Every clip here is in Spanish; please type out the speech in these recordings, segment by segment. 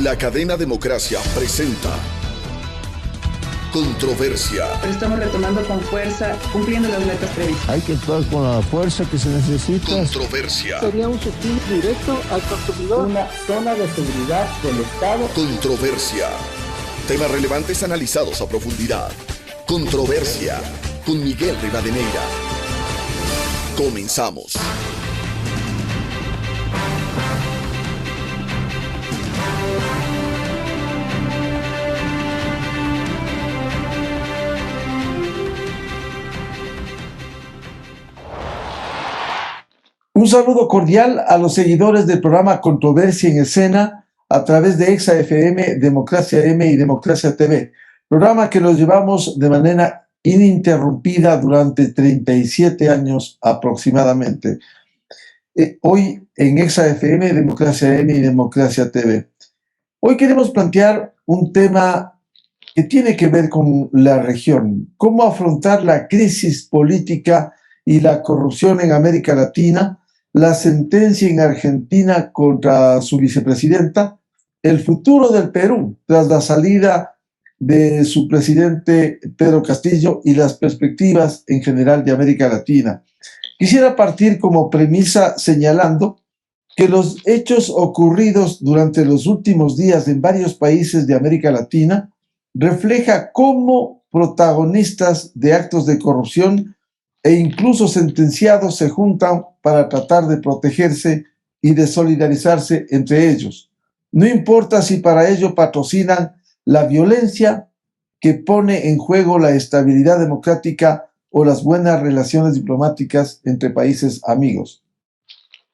La cadena Democracia presenta Controversia. Lo estamos retomando con fuerza, cumpliendo las metas previstas. Hay que actuar con la fuerza que se necesita. Controversia. Sería un subsidio directo al consumidor. Una zona de seguridad del Estado. Controversia. Temas relevantes analizados a profundidad. Controversia. Con Miguel Rivadeneira. Comenzamos. Un saludo cordial a los seguidores del programa Controversia en Escena a través de Exa FM, Democracia M y Democracia TV, programa que nos llevamos de manera ininterrumpida durante 37 años aproximadamente. Hoy en Exa FM, Democracia M y Democracia TV. Hoy queremos plantear un tema que tiene que ver con la región, cómo afrontar la crisis política y la corrupción en América Latina, la sentencia en Argentina contra su vicepresidenta, el futuro del Perú tras la salida de su presidente Pedro Castillo y las perspectivas en general de América Latina. Quisiera partir como premisa señalando que los hechos ocurridos durante los últimos días en varios países de América Latina refleja cómo protagonistas de actos de corrupción e incluso sentenciados se juntan para tratar de protegerse y de solidarizarse entre ellos. No importa si para ello patrocinan la violencia que pone en juego la estabilidad democrática o las buenas relaciones diplomáticas entre países amigos.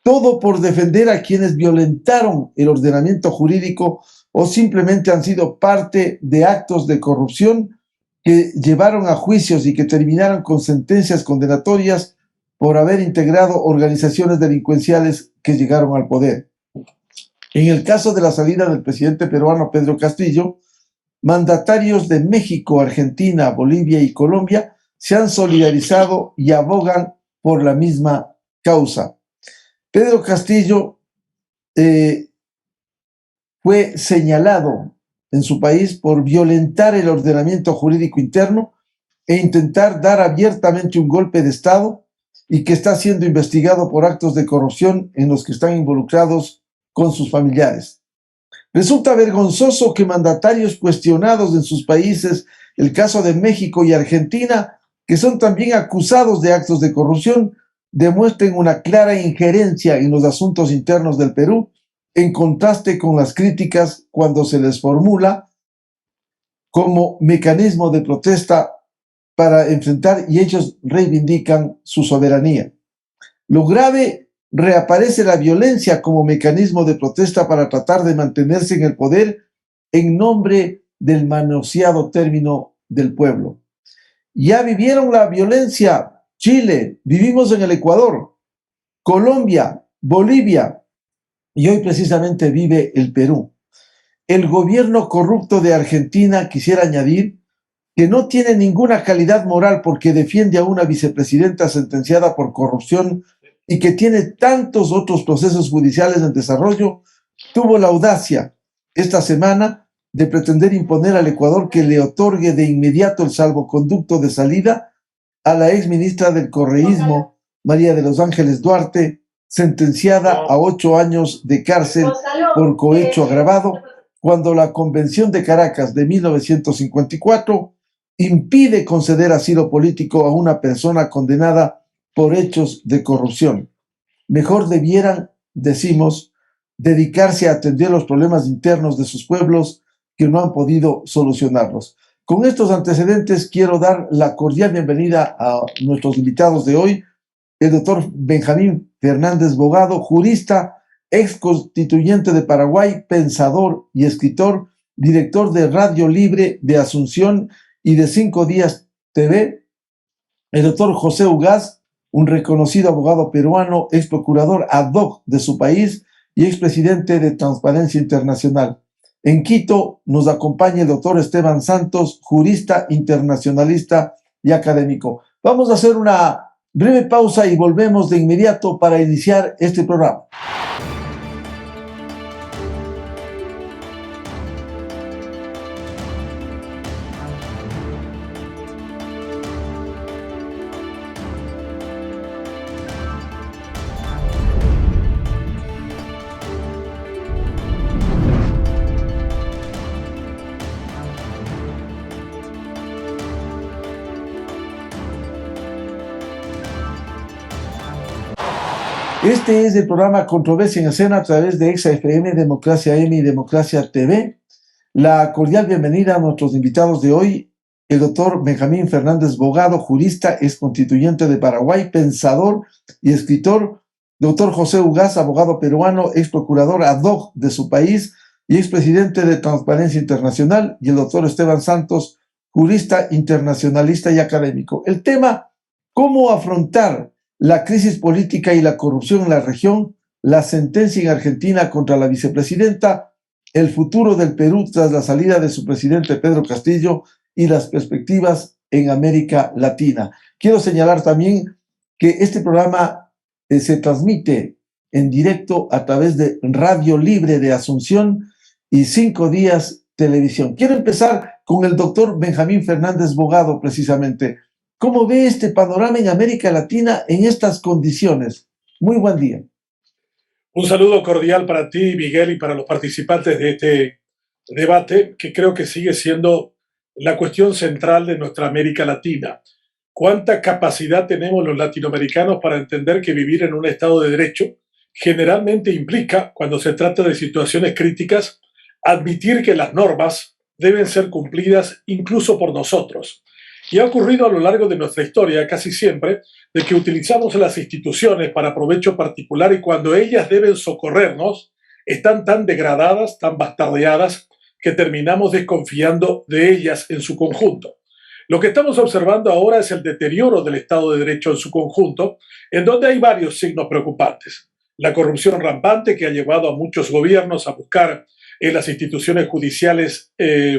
Todo por defender a quienes violentaron el ordenamiento jurídico o simplemente han sido parte de actos de corrupción que llevaron a juicios y que terminaron con sentencias condenatorias por haber integrado organizaciones delincuenciales que llegaron al poder. En el caso de la salida del presidente peruano Pedro Castillo, mandatarios de México, Argentina, Bolivia y Colombia se han solidarizado y abogan por la misma causa. Pedro Castillo fue señalado en su país por violentar el ordenamiento jurídico interno e intentar dar abiertamente un golpe de Estado y que está siendo investigado por actos de corrupción en los que están involucrados con sus familiares. Resulta vergonzoso que mandatarios cuestionados en sus países, el caso de México y Argentina, que son también acusados de actos de corrupción, demuestren una clara injerencia en los asuntos internos del Perú, en contraste con las críticas cuando se les formula como mecanismo de protesta para enfrentar y ellos reivindican su soberanía. Lo grave, reaparece la violencia como mecanismo de protesta para tratar de mantenerse en el poder en nombre del manoseado término del pueblo. Ya vivieron la violencia Chile, vivimos en el Ecuador, Colombia, Bolivia, y hoy precisamente vive el Perú. El gobierno corrupto de Argentina, quisiera añadir, que no tiene ninguna calidad moral porque defiende a una vicepresidenta sentenciada por corrupción y que tiene tantos otros procesos judiciales en desarrollo, tuvo la audacia esta semana de pretender imponer al Ecuador que le otorgue de inmediato el salvoconducto de salida a la exministra del Correísmo, María de los Ángeles Duarte, sentenciada a 8 años de cárcel por cohecho agravado, cuando la Convención de Caracas de 1954 impide conceder asilo político a una persona condenada por hechos de corrupción. Mejor debieran, decimos, dedicarse a atender los problemas internos de sus pueblos que no han podido solucionarlos. Con estos antecedentes quiero dar la cordial bienvenida a nuestros invitados de hoy, el doctor Benjamín Fernández Bogado, jurista, ex constituyente de Paraguay, pensador y escritor, director de Radio Libre de Asunción y de 5 Días TV, el doctor José Ugaz, un reconocido abogado peruano, ex procurador ad hoc de su país y expresidente de Transparencia Internacional. En Quito nos acompaña el doctor Esteban Santos, jurista, internacionalista y académico. Vamos a hacer una breve pausa y volvemos de inmediato para iniciar este programa. Este es el programa Controversia en Escena a través de EXA-FM, Democracia M y Democracia TV. La cordial bienvenida a nuestros invitados de hoy, el doctor Benjamín Fernández Bogado, jurista, ex constituyente de Paraguay, pensador y escritor. Doctor José Ugaz, abogado peruano, ex procurador ad hoc de su país y expresidente de Transparencia Internacional. Y el doctor Esteban Santos, jurista, internacionalista y académico. El tema: ¿cómo afrontar la crisis política y la corrupción en la región? La sentencia en Argentina contra la vicepresidenta, el futuro del Perú tras la salida de su presidente Pedro Castillo y las perspectivas en América Latina. Quiero señalar también que este programa se transmite en directo a través de Radio Libre de Asunción y 5 Días Televisión. Quiero empezar con el doctor Benjamín Fernández Bogado, precisamente. ¿Cómo ve este panorama en América Latina en estas condiciones? Muy buen día. Un saludo cordial para ti, Miguel, y para los participantes de este debate, que creo que sigue siendo la cuestión central de nuestra América Latina. ¿Cuánta capacidad tenemos los latinoamericanos para entender que vivir en un Estado de Derecho generalmente implica, cuando se trata de situaciones críticas, admitir que las normas deben ser cumplidas incluso por nosotros? Y ha ocurrido a lo largo de nuestra historia casi siempre de que utilizamos las instituciones para provecho particular y cuando ellas deben socorrernos están tan degradadas, tan bastardeadas, que terminamos desconfiando de ellas en su conjunto. Lo que estamos observando ahora es el deterioro del Estado de Derecho en su conjunto, en donde hay varios signos preocupantes. La corrupción rampante que ha llevado a muchos gobiernos a buscar en las instituciones judiciales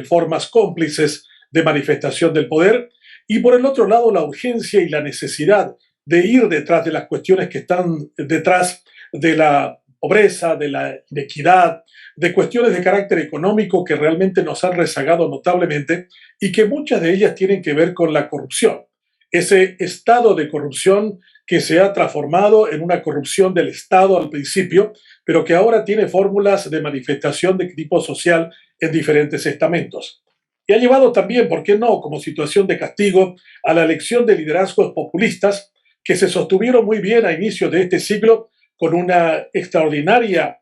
formas cómplices de manifestación del poder, y por el otro lado la urgencia y la necesidad de ir detrás de las cuestiones que están detrás de la pobreza, de la inequidad, de cuestiones de carácter económico que realmente nos han rezagado notablemente y que muchas de ellas tienen que ver con la corrupción. Ese estado de corrupción que se ha transformado en una corrupción del Estado al principio, pero que ahora tiene fórmulas de manifestación de tipo social en diferentes estamentos. Y ha llevado también, ¿por qué no?, como situación de castigo a la elección de liderazgos populistas que se sostuvieron muy bien a inicios de este siglo con una extraordinaria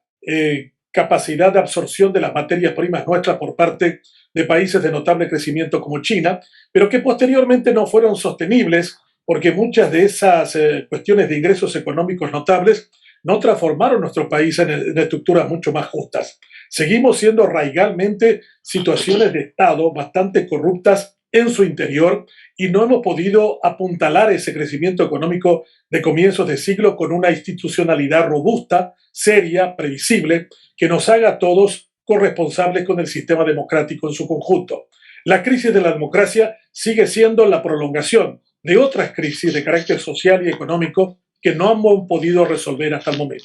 capacidad de absorción de las materias primas nuestras por parte de países de notable crecimiento como China, pero que posteriormente no fueron sostenibles porque muchas de esas cuestiones de ingresos económicos notables no transformaron nuestro país en estructuras mucho más justas. Seguimos siendo radigalmente situaciones de Estado bastante corruptas en su interior y no hemos podido apuntalar ese crecimiento económico de comienzos de siglo con una institucionalidad robusta, seria, previsible, que nos haga a todos corresponsables con el sistema democrático en su conjunto. La crisis de la democracia sigue siendo la prolongación de otras crisis de carácter social y económico que no hemos podido resolver hasta el momento.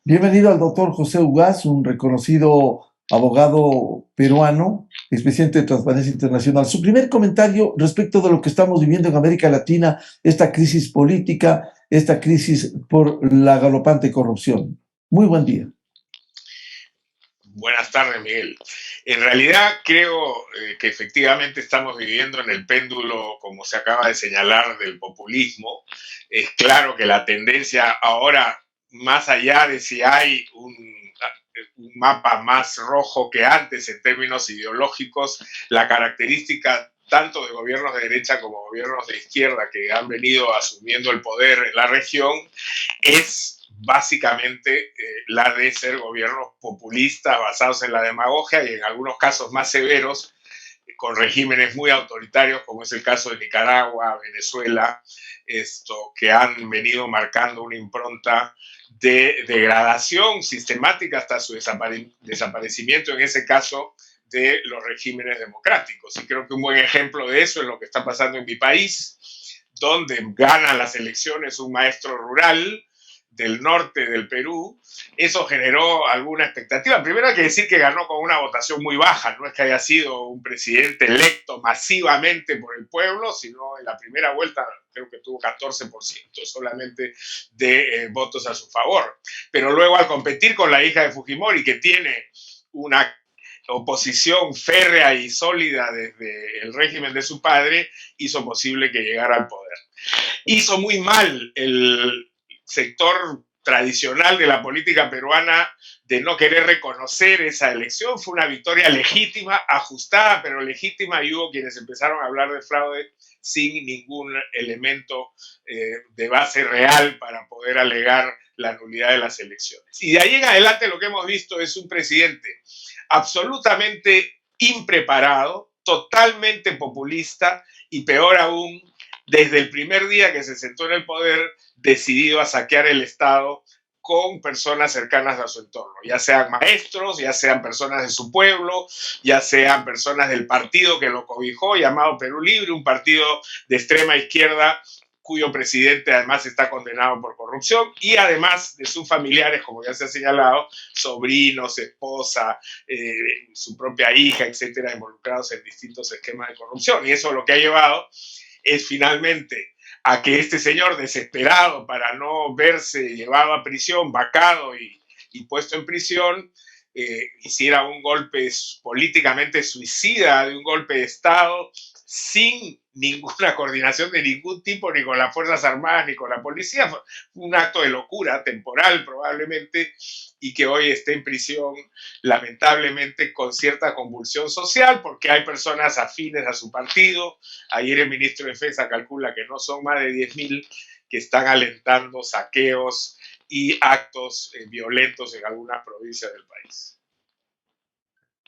Bienvenido al doctor José Ugaz, un reconocido abogado peruano, expresidente de Transparencia Internacional. Su primer comentario respecto de lo que estamos viviendo en América Latina, esta crisis política, esta crisis por la galopante corrupción. Muy buen día. Buenas tardes, Miguel. En realidad creo que efectivamente estamos viviendo en el péndulo, como se acaba de señalar, del populismo. Es claro que la tendencia ahora, más allá de si hay un mapa más rojo que antes en términos ideológicos, la característica tanto de gobiernos de derecha como gobiernos de izquierda que han venido asumiendo el poder en la región es básicamente la de ser gobiernos populistas basados en la demagogia y en algunos casos más severos con regímenes muy autoritarios como es el caso de Nicaragua, Venezuela, que han venido marcando una impronta de degradación sistemática hasta su desaparecimiento, en ese caso, de los regímenes democráticos. Y creo que un buen ejemplo de eso es lo que está pasando en mi país, donde gana las elecciones un maestro rural del norte del Perú. Eso generó alguna expectativa. Primero hay que decir que ganó con una votación muy baja, no es que haya sido un presidente electo masivamente por el pueblo, sino en la primera vuelta creo que tuvo 14% solamente de votos a su favor. Pero luego al competir con la hija de Fujimori, que tiene una oposición férrea y sólida desde el régimen de su padre, hizo posible que llegara al poder. hizo muy mal el sector tradicional de la política peruana de no querer reconocer esa elección. Fue una victoria legítima, ajustada, pero legítima, y hubo quienes empezaron a hablar de fraude sin ningún elemento de base real para poder alegar la nulidad de las elecciones. Y de ahí en adelante lo que hemos visto es un presidente absolutamente impreparado, totalmente populista y, peor aún, desde el primer día que se sentó en el poder, decidido a saquear el Estado con personas cercanas a su entorno, ya sean maestros, ya sean personas de su pueblo, ya sean personas del partido que lo cobijó, llamado Perú Libre, un partido de extrema izquierda cuyo presidente además está condenado por corrupción, y además de sus familiares, como ya se ha señalado, sobrinos, esposa, su propia hija, etcétera, involucrados en distintos esquemas de corrupción. Y eso lo que ha llevado es finalmente a que este señor, desesperado para no verse llevado a prisión, vacado y puesto en prisión, hiciera un golpe políticamente suicida, de un golpe de Estado, sin ninguna coordinación de ningún tipo, ni con las Fuerzas Armadas, ni con la policía. Fue un acto de locura temporal probablemente, y que hoy esté en prisión, lamentablemente, con cierta convulsión social, porque hay personas afines a su partido. Ayer el ministro de Defensa calcula que no son más de 10.000 que están alentando saqueos y actos violentos en algunas provincias del país.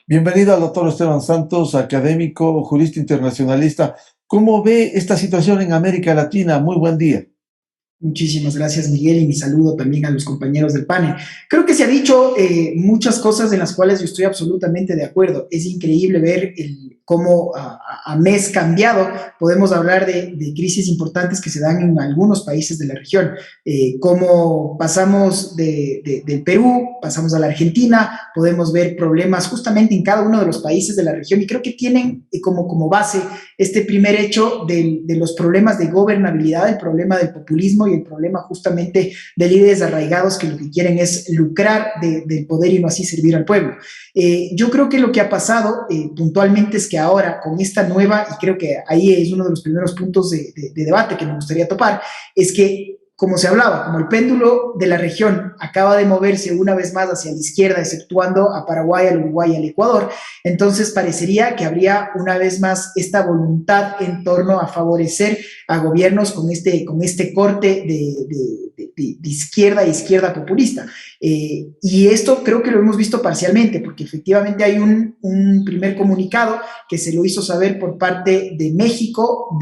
Bienvenido al doctor Esteban Santos, académico, jurista internacionalista. ¿Cómo ve esta situación en América Latina? Muy buen día. Muchísimas gracias, Miguel, y mi saludo también a los compañeros del panel. Creo que se ha dicho muchas cosas en las cuales yo estoy absolutamente de acuerdo. Es increíble ver cómo a mes cambiado podemos hablar de crisis importantes que se dan en algunos países de la región. Cómo pasamos del Perú, pasamos a la Argentina, podemos ver problemas justamente en cada uno de los países de la región, y creo que tienen como base este primer hecho de los problemas de gobernabilidad, el problema del populismo y el problema justamente de líderes arraigados que lo que quieren es lucrar del poder y no así servir al pueblo. Yo creo que lo que ha pasado puntualmente es que ahora con esta nueva, y creo que ahí es uno de los primeros puntos de debate que me gustaría topar, es que, como se hablaba, como el péndulo de la región acaba de moverse una vez más hacia la izquierda, exceptuando a Paraguay, al Uruguay y al Ecuador, entonces parecería que habría una vez más esta voluntad en torno a favorecer a gobiernos con este corte de izquierda populista. Y esto creo que lo hemos visto parcialmente, porque efectivamente hay un primer comunicado que se lo hizo saber por parte de México,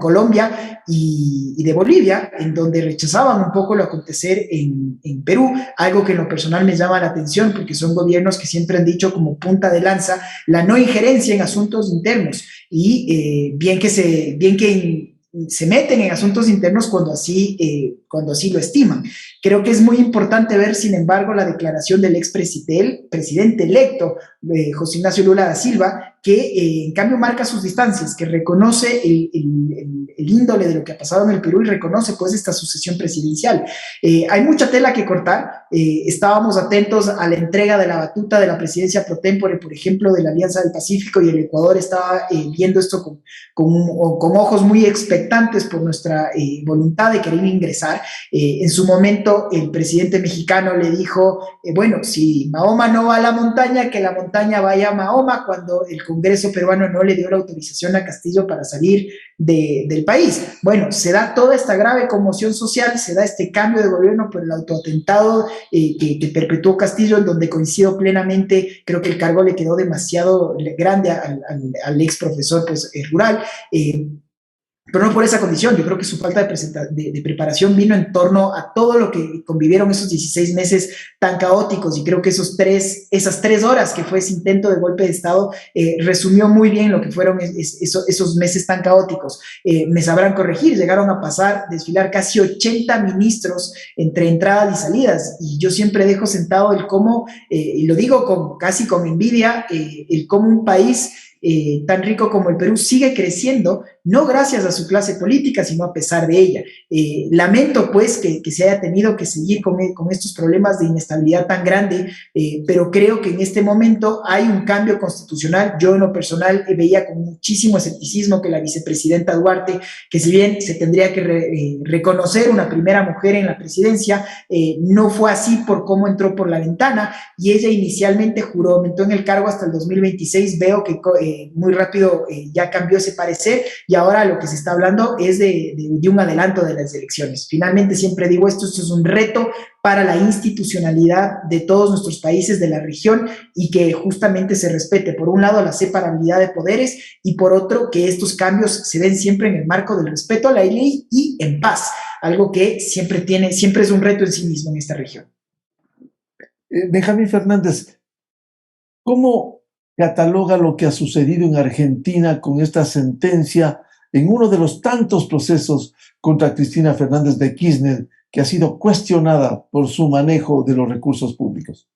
Colombia y de Bolivia, en donde rechazaban un poco lo acontecer en Perú, algo que en lo personal me llama la atención, porque son gobiernos que siempre han dicho como punta de lanza la no injerencia en asuntos internos, y bien que se meten en asuntos internos cuando así lo estiman. Creo que es muy importante ver, sin embargo, la declaración del presidente electo, José Ignacio Lula da Silva, que en cambio marca sus distancias, que reconoce el índole de lo que ha pasado en el Perú y reconoce pues esta sucesión presidencial. Hay mucha tela que cortar. Estábamos atentos a la entrega de la batuta de la presidencia pro tempore, por ejemplo, de la Alianza del Pacífico, y el Ecuador estaba viendo esto con ojos muy expectantes por nuestra voluntad de querer ingresar. En su momento el presidente mexicano le dijo, bueno, si Mahoma no va a la montaña, que la montaña vaya a Mahoma, cuando el Congreso peruano no le dio la autorización a Castillo para salir del país. Bueno, se da toda esta grave conmoción social, se da este cambio de gobierno por el autoatentado que perpetuó Castillo, en donde coincido plenamente. Creo que el cargo le quedó demasiado grande al ex profesor pues, rural. Pero no por esa condición. Yo creo que su falta de preparación vino en torno a todo lo que convivieron esos 16 meses tan caóticos, y creo que esas 3 horas que fue ese intento de golpe de Estado resumió muy bien lo que fueron esos meses tan caóticos. Me sabrán corregir, llegaron a desfilar casi 80 ministros entre entradas y salidas, y yo siempre dejo sentado el cómo, y lo digo casi con envidia, el cómo un país tan rico como el Perú sigue creciendo no gracias a su clase política, sino a pesar de ella. Lamento pues que se haya tenido que seguir con estos problemas de inestabilidad tan grande, pero creo que en este momento hay un cambio constitucional. Yo en lo personal veía con muchísimo escepticismo que la vicepresidenta Duarte, que si bien se tendría que reconocer una primera mujer en la presidencia, no fue así por cómo entró por la ventana, y ella inicialmente juramentó en el cargo hasta el 2026. Veo que muy rápido ya cambió ese parecer, y ahora lo que se está hablando es de un adelanto de las elecciones. Finalmente, siempre digo esto es un reto para la institucionalidad de todos nuestros países de la región, y que justamente se respete, por un lado, la separabilidad de poderes, y por otro, que estos cambios se den siempre en el marco del respeto a la ley y en paz, algo que siempre es un reto en sí mismo en esta región. Benjamín Fernández, ¿cómo cataloga lo que ha sucedido en Argentina con esta sentencia en uno de los tantos procesos contra Cristina Fernández de Kirchner, que ha sido cuestionada por su manejo de los recursos públicos?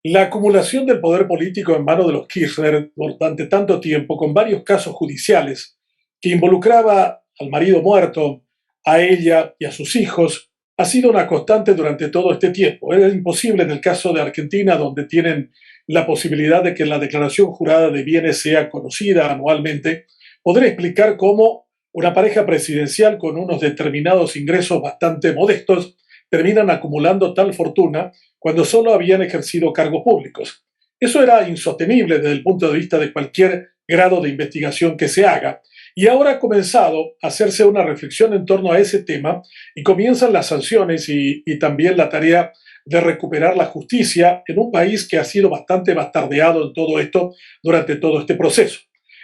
La acumulación del poder político en manos de los Kirchner durante tanto tiempo, con varios casos judiciales que involucraba al marido muerto, a ella y a sus hijos, ha sido una constante durante todo este tiempo. Es imposible en el caso de Argentina, donde tienen la posibilidad de que la declaración jurada de bienes sea conocida anualmente, poder explicar cómo una pareja presidencial con unos determinados ingresos bastante modestos terminan acumulando tal fortuna cuando solo habían ejercido cargos públicos. Eso era insostenible desde el punto de vista de cualquier grado de investigación que se haga. Y ahora ha comenzado a hacerse una reflexión en torno a ese tema, y comienzan las sanciones y también la tarea de recuperar la justicia en un país que ha sido bastante bastardeado en todo esto durante todo este proceso.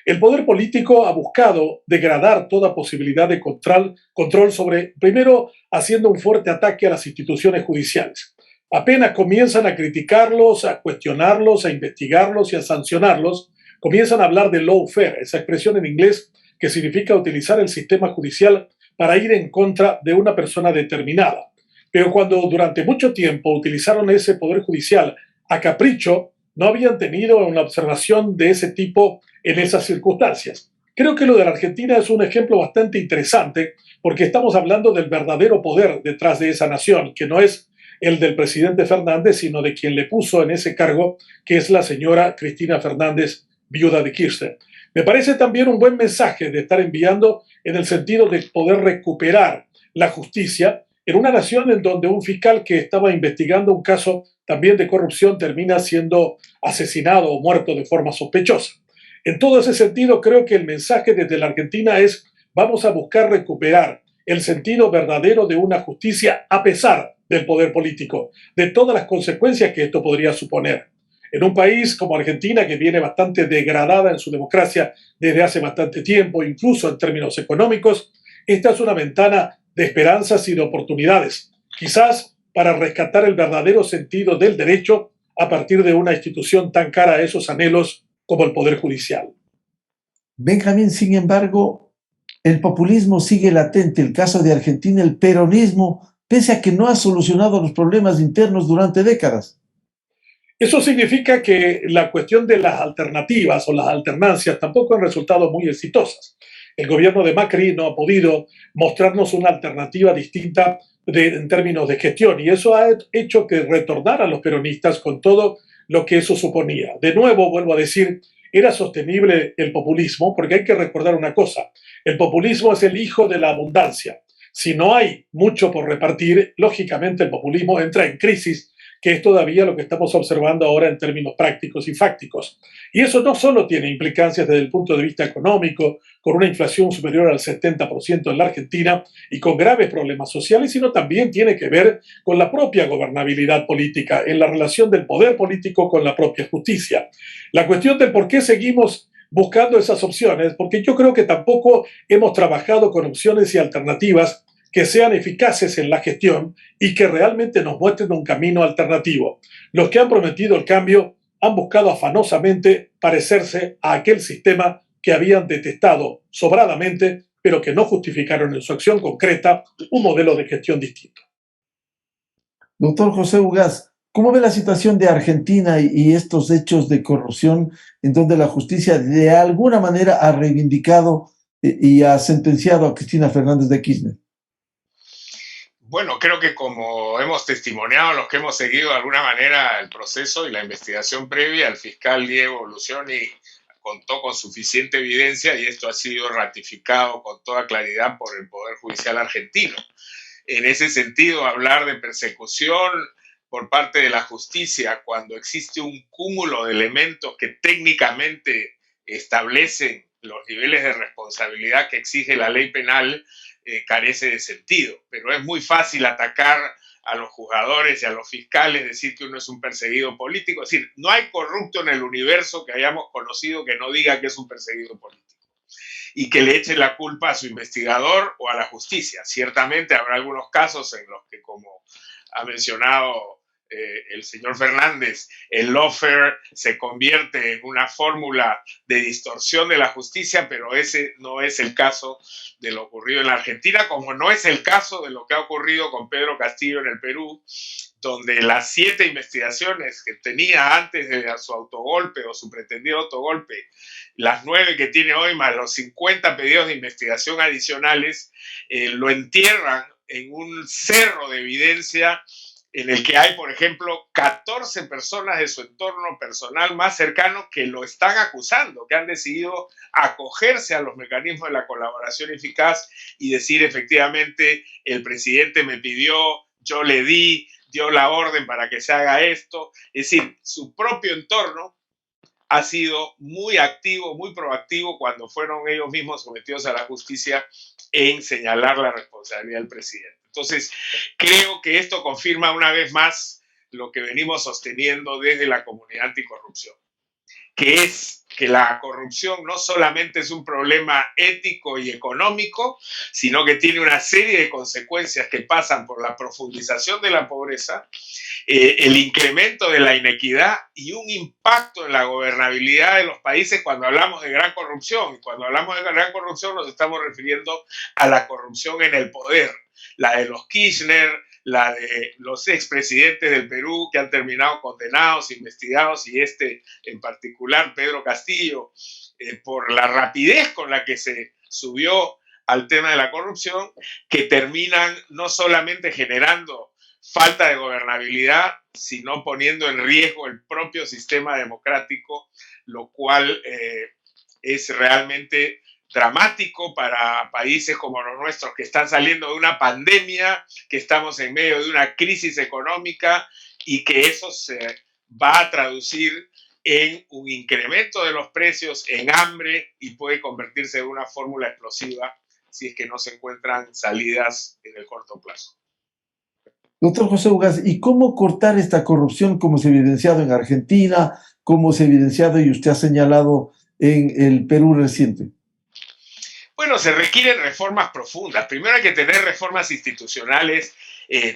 El poder político ha buscado degradar toda posibilidad de control sobre, primero, haciendo un fuerte ataque a las instituciones judiciales. Apenas comienzan a criticarlos, a cuestionarlos, a investigarlos y a sancionarlos, comienzan a hablar de lawfare, esa expresión en inglés que significa utilizar el sistema judicial para ir en contra de una persona determinada. Pero cuando durante mucho tiempo utilizaron ese poder judicial a capricho, no habían tenido una observación de ese tipo en esas circunstancias. Creo que lo de la Argentina es un ejemplo bastante interesante, porque estamos hablando del verdadero poder detrás de esa nación, que no es el del presidente Fernández, sino de quien le puso en ese cargo, que es la señora Cristina Fernández, viuda de Kirchner. Me parece también un buen mensaje de estar enviando en el sentido de poder recuperar la justicia en una nación en donde un fiscal que estaba investigando un caso también de corrupción termina siendo asesinado o muerto de forma sospechosa. En todo ese sentido, creo que el mensaje desde la Argentina es: vamos a buscar recuperar el sentido verdadero de una justicia a pesar del poder político, de todas las consecuencias que esto podría suponer. En un país como Argentina, que viene bastante degradada en su democracia desde hace bastante tiempo, incluso en términos económicos, esta es una ventana de esperanzas y de oportunidades, quizás para rescatar el verdadero sentido del derecho a partir de una institución tan cara a esos anhelos como el Poder Judicial. Benjamín, sin embargo, el populismo sigue latente. El caso de Argentina, el peronismo, pese a que no ha solucionado los problemas internos durante décadas. Eso significa que la cuestión de las alternativas o las alternancias tampoco han resultado muy exitosas. El gobierno de Macri no ha podido mostrarnos una alternativa distinta en términos de gestión, y eso ha hecho que retornaran los peronistas con todo lo que eso suponía. De nuevo, vuelvo a decir, era sostenible el populismo, porque hay que recordar una cosa: el populismo es el hijo de la abundancia. Si no hay mucho por repartir, lógicamente el populismo entra en crisis, que es todavía lo que estamos observando ahora en términos prácticos y fácticos. Y eso no solo tiene implicancias desde el punto de vista económico, con una inflación superior al 70% en la Argentina y con graves problemas sociales, sino también tiene que ver con la propia gobernabilidad política, en la relación del poder político con la propia justicia. La cuestión del por qué seguimos buscando esas opciones, porque yo creo que tampoco hemos trabajado con opciones y alternativas que sean eficaces en la gestión y que realmente nos muestren un camino alternativo. Los que han prometido el cambio han buscado afanosamente parecerse a aquel sistema que habían detestado sobradamente, pero que no justificaron en su acción concreta un modelo de gestión distinto. Doctor José Ugaz, ¿cómo ve la situación de Argentina y estos hechos de corrupción en donde la justicia de alguna manera ha reivindicado y ha sentenciado a Cristina Fernández de Kirchner? Bueno, creo que como hemos testimoniado los que hemos seguido de alguna manera el proceso y la investigación previa, el fiscal Diego Lucioni contó con suficiente evidencia y esto ha sido ratificado con toda claridad por el Poder Judicial argentino. En ese sentido, hablar de persecución por parte de la justicia cuando existe un cúmulo de elementos que técnicamente establecen los niveles de responsabilidad que exige la ley penal, carece de sentido. Pero es muy fácil atacar a los juzgadores y a los fiscales, decir que uno es un perseguido político. Es decir, no hay corrupto en el universo que hayamos conocido que no diga que es un perseguido político y que le eche la culpa a su investigador o a la justicia. Ciertamente habrá algunos casos en los que, como ha mencionado el señor Fernández, el lawfare se convierte en una fórmula de distorsión de la justicia, pero ese no es el caso de lo ocurrido en la Argentina, como no es el caso de lo que ha ocurrido con Pedro Castillo en el Perú, donde las 7 investigaciones que tenía antes de su autogolpe o su pretendido autogolpe, las 9 que tiene hoy más los 50 pedidos de investigación adicionales, lo entierran en un cerro de evidencia en el que hay, por ejemplo, 14 personas de su entorno personal más cercano que lo están acusando, que han decidido acogerse a los mecanismos de la colaboración eficaz y decir efectivamente el presidente me pidió, yo le di, dio la orden para que se haga esto. Es decir, su propio entorno ha sido muy activo, muy proactivo cuando fueron ellos mismos sometidos a la justicia en señalar la responsabilidad del presidente. Entonces, creo que esto confirma una vez más lo que venimos sosteniendo desde la comunidad anticorrupción, que es que la corrupción no solamente es un problema ético y económico, sino que tiene una serie de consecuencias que pasan por la profundización de la pobreza, el incremento de la inequidad y un impacto en la gobernabilidad de los países cuando hablamos de gran corrupción. Y cuando hablamos de gran corrupción nos estamos refiriendo a la corrupción en el poder, la de los Kirchner, la de los expresidentes del Perú que han terminado condenados, investigados, y este en particular, Pedro Castillo, por la rapidez con la que se subió al tema de la corrupción, que terminan no solamente generando falta de gobernabilidad, sino poniendo en riesgo el propio sistema democrático, lo cual es realmente dramático para países como los nuestros que están saliendo de una pandemia, que estamos en medio de una crisis económica y que eso se va a traducir en un incremento de los precios, en hambre y puede convertirse en una fórmula explosiva si es que no se encuentran salidas en el corto plazo. Doctor José Ugaz, ¿y cómo cortar esta corrupción como se ha evidenciado en Argentina, como se ha evidenciado y usted ha señalado en el Perú reciente? Bueno, se requieren reformas profundas. Primero hay que tener reformas institucionales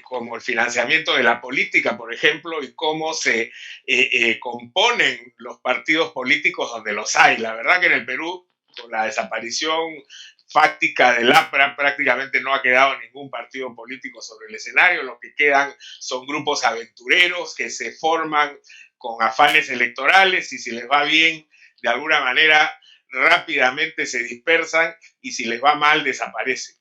como el financiamiento de la política, por ejemplo, y cómo se componen los partidos políticos donde los hay. La verdad que en el Perú, con la desaparición fáctica del APRA, prácticamente no ha quedado ningún partido político sobre el escenario. Lo que quedan son grupos aventureros que se forman con afanes electorales y si les va bien, de alguna manera rápidamente se dispersan y si les va mal desaparecen.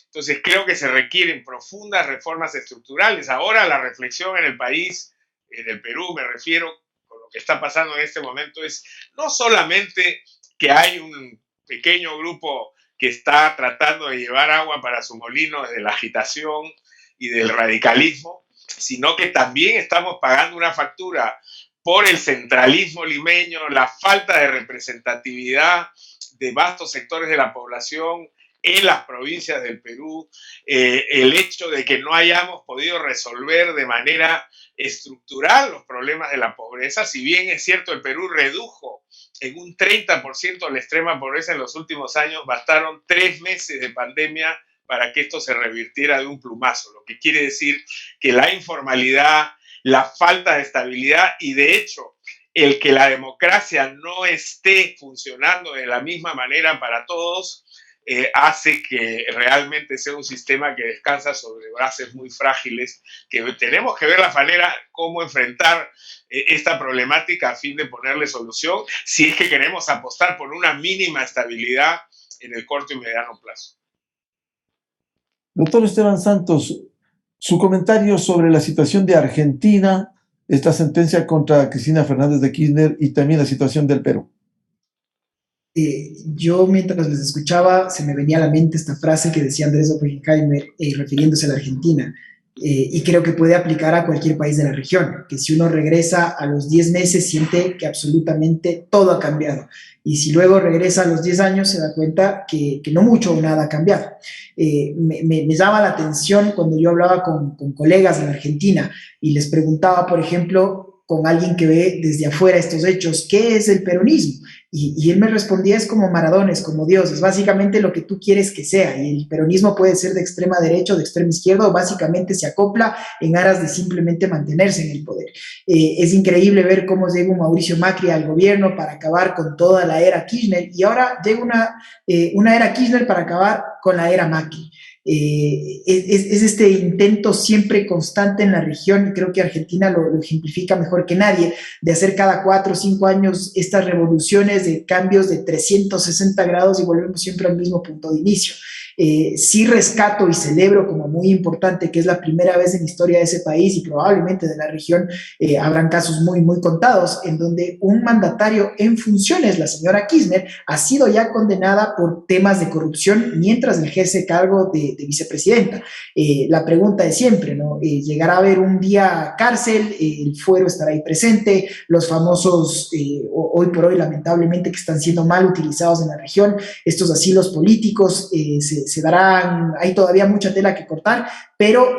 Entonces creo que se requieren profundas reformas estructurales. Ahora la reflexión en el país, en el Perú me refiero, con lo que está pasando en este momento es no solamente que hay un pequeño grupo que está tratando de llevar agua para su molino desde la agitación y del radicalismo, sino que también estamos pagando una factura por el centralismo limeño, la falta de representatividad de vastos sectores de la población en las provincias del Perú, el hecho de que no hayamos podido resolver de manera estructural los problemas de la pobreza. Si bien es cierto, el Perú redujo en un 30% la extrema pobreza en los últimos años, bastaron 3 meses de pandemia para que esto se revirtiera de un plumazo, lo que quiere decir que la informalidad, la falta de estabilidad y de hecho el que la democracia no esté funcionando de la misma manera para todos hace que realmente sea un sistema que descansa sobre bases muy frágiles, que tenemos que ver la manera cómo enfrentar esta problemática a fin de ponerle solución, si es que queremos apostar por una mínima estabilidad en el corto y mediano plazo. Doctor Esteban Santos, su comentario sobre la situación de Argentina, esta sentencia contra Cristina Fernández de Kirchner y también la situación del Perú. Yo mientras les escuchaba se me venía a la mente esta frase que decía Andrés Oppenheimer refiriéndose a la Argentina, y creo que puede aplicar a cualquier país de la región, que si uno regresa a los 10 meses siente que absolutamente todo ha cambiado, y si luego regresa a los 10 años se da cuenta que no mucho o nada ha cambiado. Me llama la atención cuando yo hablaba con colegas en Argentina y les preguntaba, por ejemplo, con alguien que ve desde afuera estos hechos, ¿qué es el peronismo? Y él me respondía, es como Maradona, es como Dios, es básicamente lo que tú quieres que sea, y el peronismo puede ser de extrema derecha o de extrema izquierda, o básicamente se acopla en aras de simplemente mantenerse en el poder. Es increíble ver cómo llega un Mauricio Macri al gobierno para acabar con toda la era Kirchner, y ahora llega una era Kirchner para acabar con la era Macri. Es este intento siempre constante en la región, y creo que Argentina lo ejemplifica mejor que nadie, de hacer cada 4 o 5 años estas revoluciones de cambios de 360 grados y volvemos siempre al mismo punto de inicio. Sí rescato y celebro como muy importante que es la primera vez en la historia de ese país y probablemente de la región, habrán casos muy, muy contados en donde un mandatario en funciones, la señora Kirchner, ha sido ya condenada por temas de corrupción mientras ejerce cargo de vicepresidenta. La pregunta es siempre, ¿no? ¿Llegará a haber un día cárcel? ¿El fuero estará ahí presente? Los famosos, hoy por hoy lamentablemente, que están siendo mal utilizados en la región, estos asilos políticos, se darán, hay todavía mucha tela que cortar, pero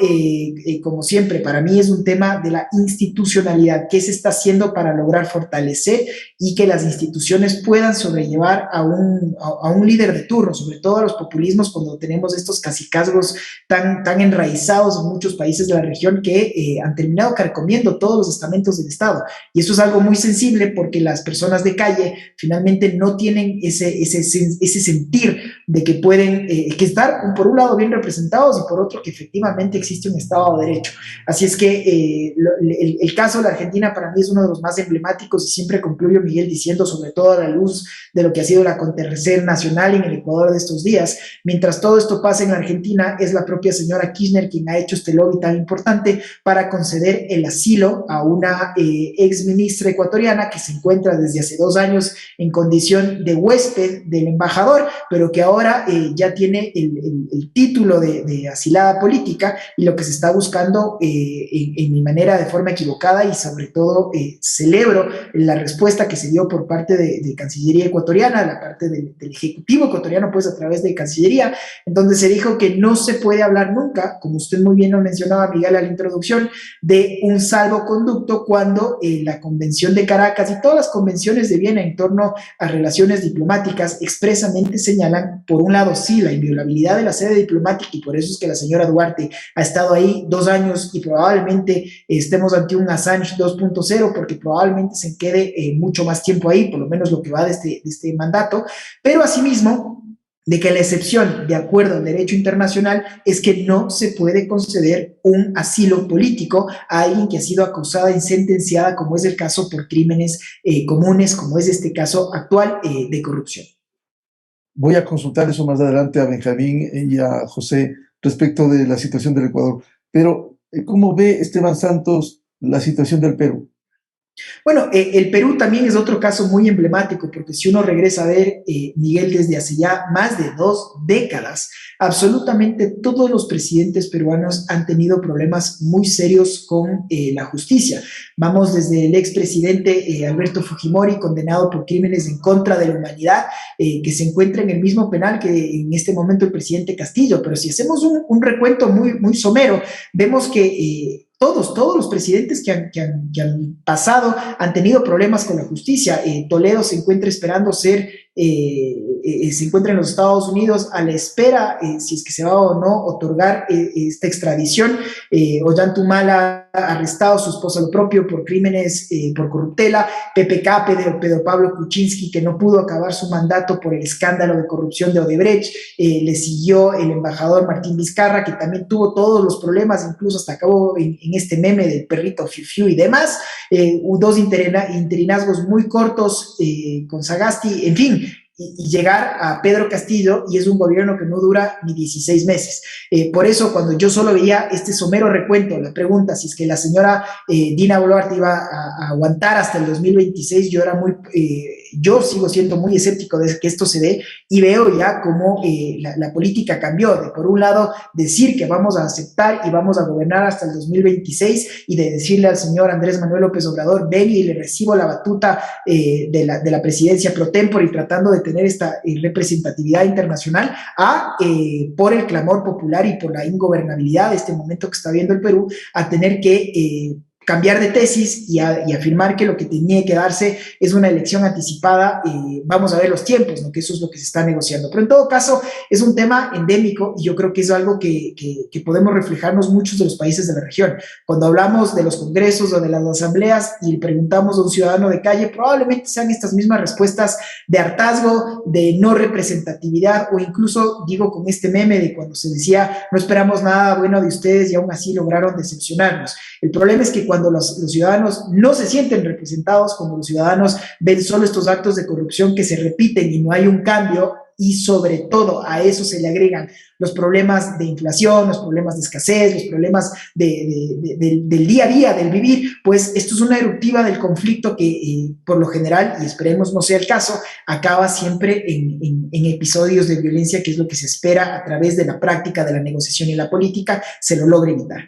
como siempre, para mí es un tema de la institucionalidad, qué se está haciendo para lograr fortalecer y que las instituciones puedan sobrellevar a un líder de turno, sobre todo a los populismos, cuando tenemos estos cacicazgos tan enraizados en muchos países de la región que han terminado carcomiendo todos los estamentos del Estado. Y eso es algo muy sensible porque las personas de calle finalmente no tienen ese sentir de que pueden que estar por un lado bien representados y por otro que efectivamente existe un Estado de Derecho. Así es que el caso de la Argentina para mí es uno de los más emblemáticos y siempre concluyo, Miguel, diciendo, sobre todo a la luz de lo que ha sido el acontecer nacional en el Ecuador de estos días, mientras todo esto pasa en la Argentina, es la propia señora Kirchner quien ha hecho este lobby tan importante para conceder el asilo a una ex ministra ecuatoriana que se encuentra desde hace 2 años en condición de huésped del embajador, pero que ahora ya tiene el título de asilada política, y lo que se está buscando en mi manera de forma equivocada, y sobre todo celebro la respuesta que se dio por parte de Cancillería ecuatoriana, la parte del Ejecutivo ecuatoriano, pues a través de Cancillería, en donde se dijo que no se puede hablar nunca, como usted muy bien lo mencionaba, Miguel, a la introducción, de un salvoconducto cuando la Convención de Caracas y todas las convenciones de Viena en torno a relaciones diplomáticas expresamente señalan, por un lado, sí, la inviolabilidad de la sede diplomática, y por eso es que la señora Duarte ha estado ahí 2 años y probablemente estemos ante un Assange 2.0, porque probablemente se quede mucho más tiempo ahí, por lo menos lo que va de este mandato, pero asimismo de que la excepción, de acuerdo al derecho internacional, es que no se puede conceder un asilo político a alguien que ha sido acusada y sentenciada, como es el caso por crímenes comunes, como es este caso actual de corrupción. Voy a consultar eso más adelante a Benjamín y a José respecto de la situación del Ecuador. Pero, ¿cómo ve Esteban Santos la situación del Perú? Bueno, el Perú también es otro caso muy emblemático, porque si uno regresa a ver, Miguel, desde hace ya más de 2 décadas, absolutamente todos los presidentes peruanos han tenido problemas muy serios con la justicia. Vamos desde el expresidente Alberto Fujimori, condenado por crímenes en contra de la humanidad, que se encuentra en el mismo penal que en este momento el presidente Castillo, pero si hacemos un recuento muy, muy somero, vemos que todos los presidentes que han pasado han tenido problemas con la justicia. Toledo se encuentra esperando se encuentra en los Estados Unidos a la espera, si es que se va o no otorgar esta extradición. Ollantumala ha arrestado a su esposa lo propio por crímenes por corruptela. PPK, Pedro Pablo Kuczynski, que no pudo acabar su mandato por el escándalo de corrupción de Odebrecht. Le siguió el embajador Martín Vizcarra, que también tuvo todos los problemas, incluso hasta acabó en este meme del perrito Fiu Fiu y demás. 2 interinazgos muy cortos con Sagasti, en fin. y llegar a Pedro Castillo, y es un gobierno que no dura ni 16 meses. Por eso, cuando yo solo veía este somero recuento, la pregunta si es que la señora Dina Boluarte iba a aguantar hasta el 2026, yo sigo siendo muy escéptico de que esto se dé, y veo ya cómo la política cambió, de por un lado decir que vamos a aceptar y vamos a gobernar hasta el 2026, y de decirle al señor Andrés Manuel López Obrador, ven y le recibo la batuta de la presidencia pro tempore, y tratando de tener esta representatividad internacional, por el clamor popular y por la ingobernabilidad de este momento que está viendo el Perú, a tener que cambiar de tesis y afirmar que lo que tenía que darse es una elección anticipada. Vamos a ver los tiempos, ¿no? Que eso es lo que se está negociando. Pero en todo caso, es un tema endémico, y yo creo que es algo que podemos reflejarnos muchos de los países de la región. Cuando hablamos de los congresos o de las asambleas y preguntamos a un ciudadano de calle, probablemente sean estas mismas respuestas de hartazgo, de no representatividad, o incluso, digo, con este meme de cuando se decía, no esperamos nada bueno de ustedes y aún así lograron decepcionarnos. El problema es que cuando los ciudadanos no se sienten representados, cuando los ciudadanos ven solo estos actos de corrupción que se repiten y no hay un cambio, y sobre todo a eso se le agregan los problemas de inflación, los problemas de escasez, los problemas del día a día, del vivir, pues esto es una eruptiva del conflicto que por lo general, y esperemos no sea el caso, acaba siempre en episodios de violencia, que es lo que se espera a través de la práctica de la negociación y la política, se lo logre evitar.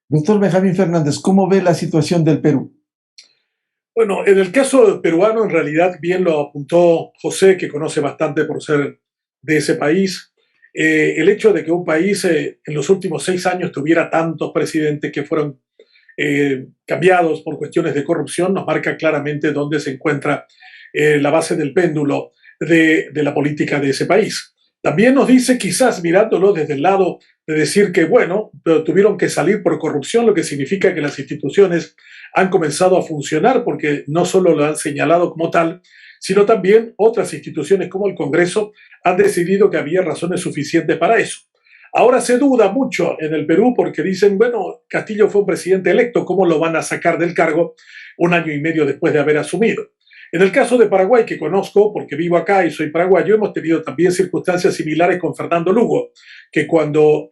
Doctor Benjamín Fernández, ¿cómo ve la situación del Perú? Bueno, en el caso peruano, en realidad, bien lo apuntó José, que conoce bastante por ser de ese país. El hecho de que un país en los últimos 6 años tuviera tantos presidentes que fueron cambiados por cuestiones de corrupción nos marca claramente dónde se encuentra la base del péndulo de la política de ese país. También nos dice, quizás mirándolo desde el lado de decir que, bueno, pero tuvieron que salir por corrupción, lo que significa que las instituciones han comenzado a funcionar, porque no solo lo han señalado como tal, sino también otras instituciones como el Congreso han decidido que había razones suficientes para eso. Ahora se duda mucho en el Perú porque dicen, bueno, Castillo fue un presidente electo, ¿cómo lo van a sacar del cargo 1 año y medio después de haber asumido? En el caso de Paraguay, que conozco porque vivo acá y soy paraguayo, hemos tenido también circunstancias similares con Fernando Lugo, que cuando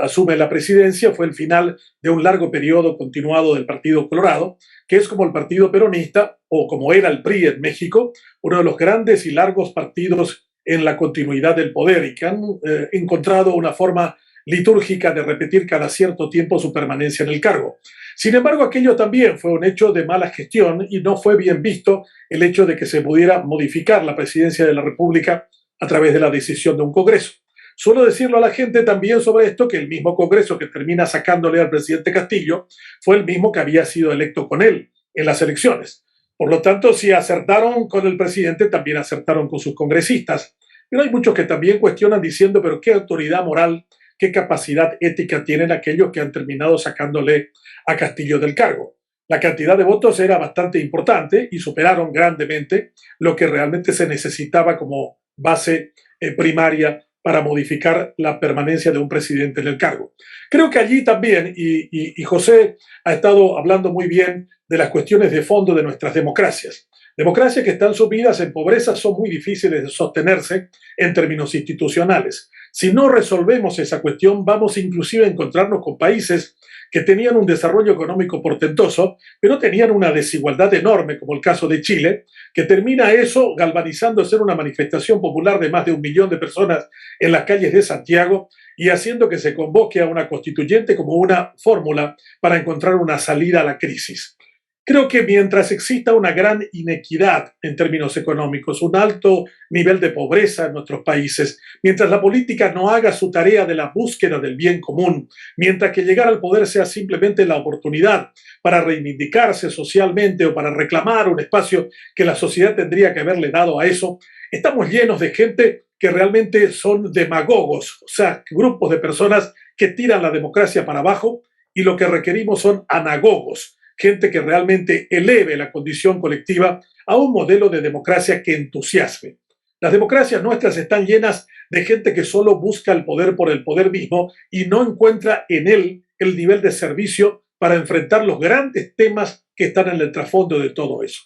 asume la presidencia fue el final de un largo periodo continuado del Partido Colorado, que es como el Partido Peronista, o como era el PRI en México, uno de los grandes y largos partidos en la continuidad del poder, y que han encontrado una forma litúrgica de repetir cada cierto tiempo su permanencia en el cargo. Sin embargo, aquello también fue un hecho de mala gestión, y no fue bien visto el hecho de que se pudiera modificar la presidencia de la República a través de la decisión de un Congreso. Suelo decirlo a la gente también sobre esto, que el mismo Congreso que termina sacándole al presidente Castillo fue el mismo que había sido electo con él en las elecciones. Por lo tanto, si acertaron con el presidente, también acertaron con sus congresistas. Pero hay muchos que también cuestionan diciendo, pero ¿qué autoridad moral, qué capacidad ética tienen aquellos que han terminado sacándole a Castillo del cargo? La cantidad de votos era bastante importante y superaron grandemente lo que realmente se necesitaba como base primaria para modificar la permanencia de un presidente en el cargo. Creo que allí también, y José ha estado hablando muy bien de las cuestiones de fondo de nuestras democracias. Democracias que están sumidas en pobreza son muy difíciles de sostenerse en términos institucionales. Si no resolvemos esa cuestión, vamos inclusive a encontrarnos con países que tenían un desarrollo económico portentoso, pero tenían una desigualdad enorme, como el caso de Chile, que termina eso galvanizándose en una manifestación popular de más de 1 millón de personas en las calles de Santiago y haciendo que se convoque a una constituyente como una fórmula para encontrar una salida a la crisis. Creo que mientras exista una gran inequidad en términos económicos, un alto nivel de pobreza en nuestros países, mientras la política no haga su tarea de la búsqueda del bien común, mientras que llegar al poder sea simplemente la oportunidad para reivindicarse socialmente o para reclamar un espacio que la sociedad tendría que haberle dado a eso, estamos llenos de gente que realmente son demagogos, o sea, grupos de personas que tiran la democracia para abajo, y lo que requerimos son anagogos, gente que realmente eleve la condición colectiva a un modelo de democracia que entusiasme. Las democracias nuestras están llenas de gente que solo busca el poder por el poder mismo y no encuentra en él el nivel de servicio para enfrentar los grandes temas que están en el trasfondo de todo eso.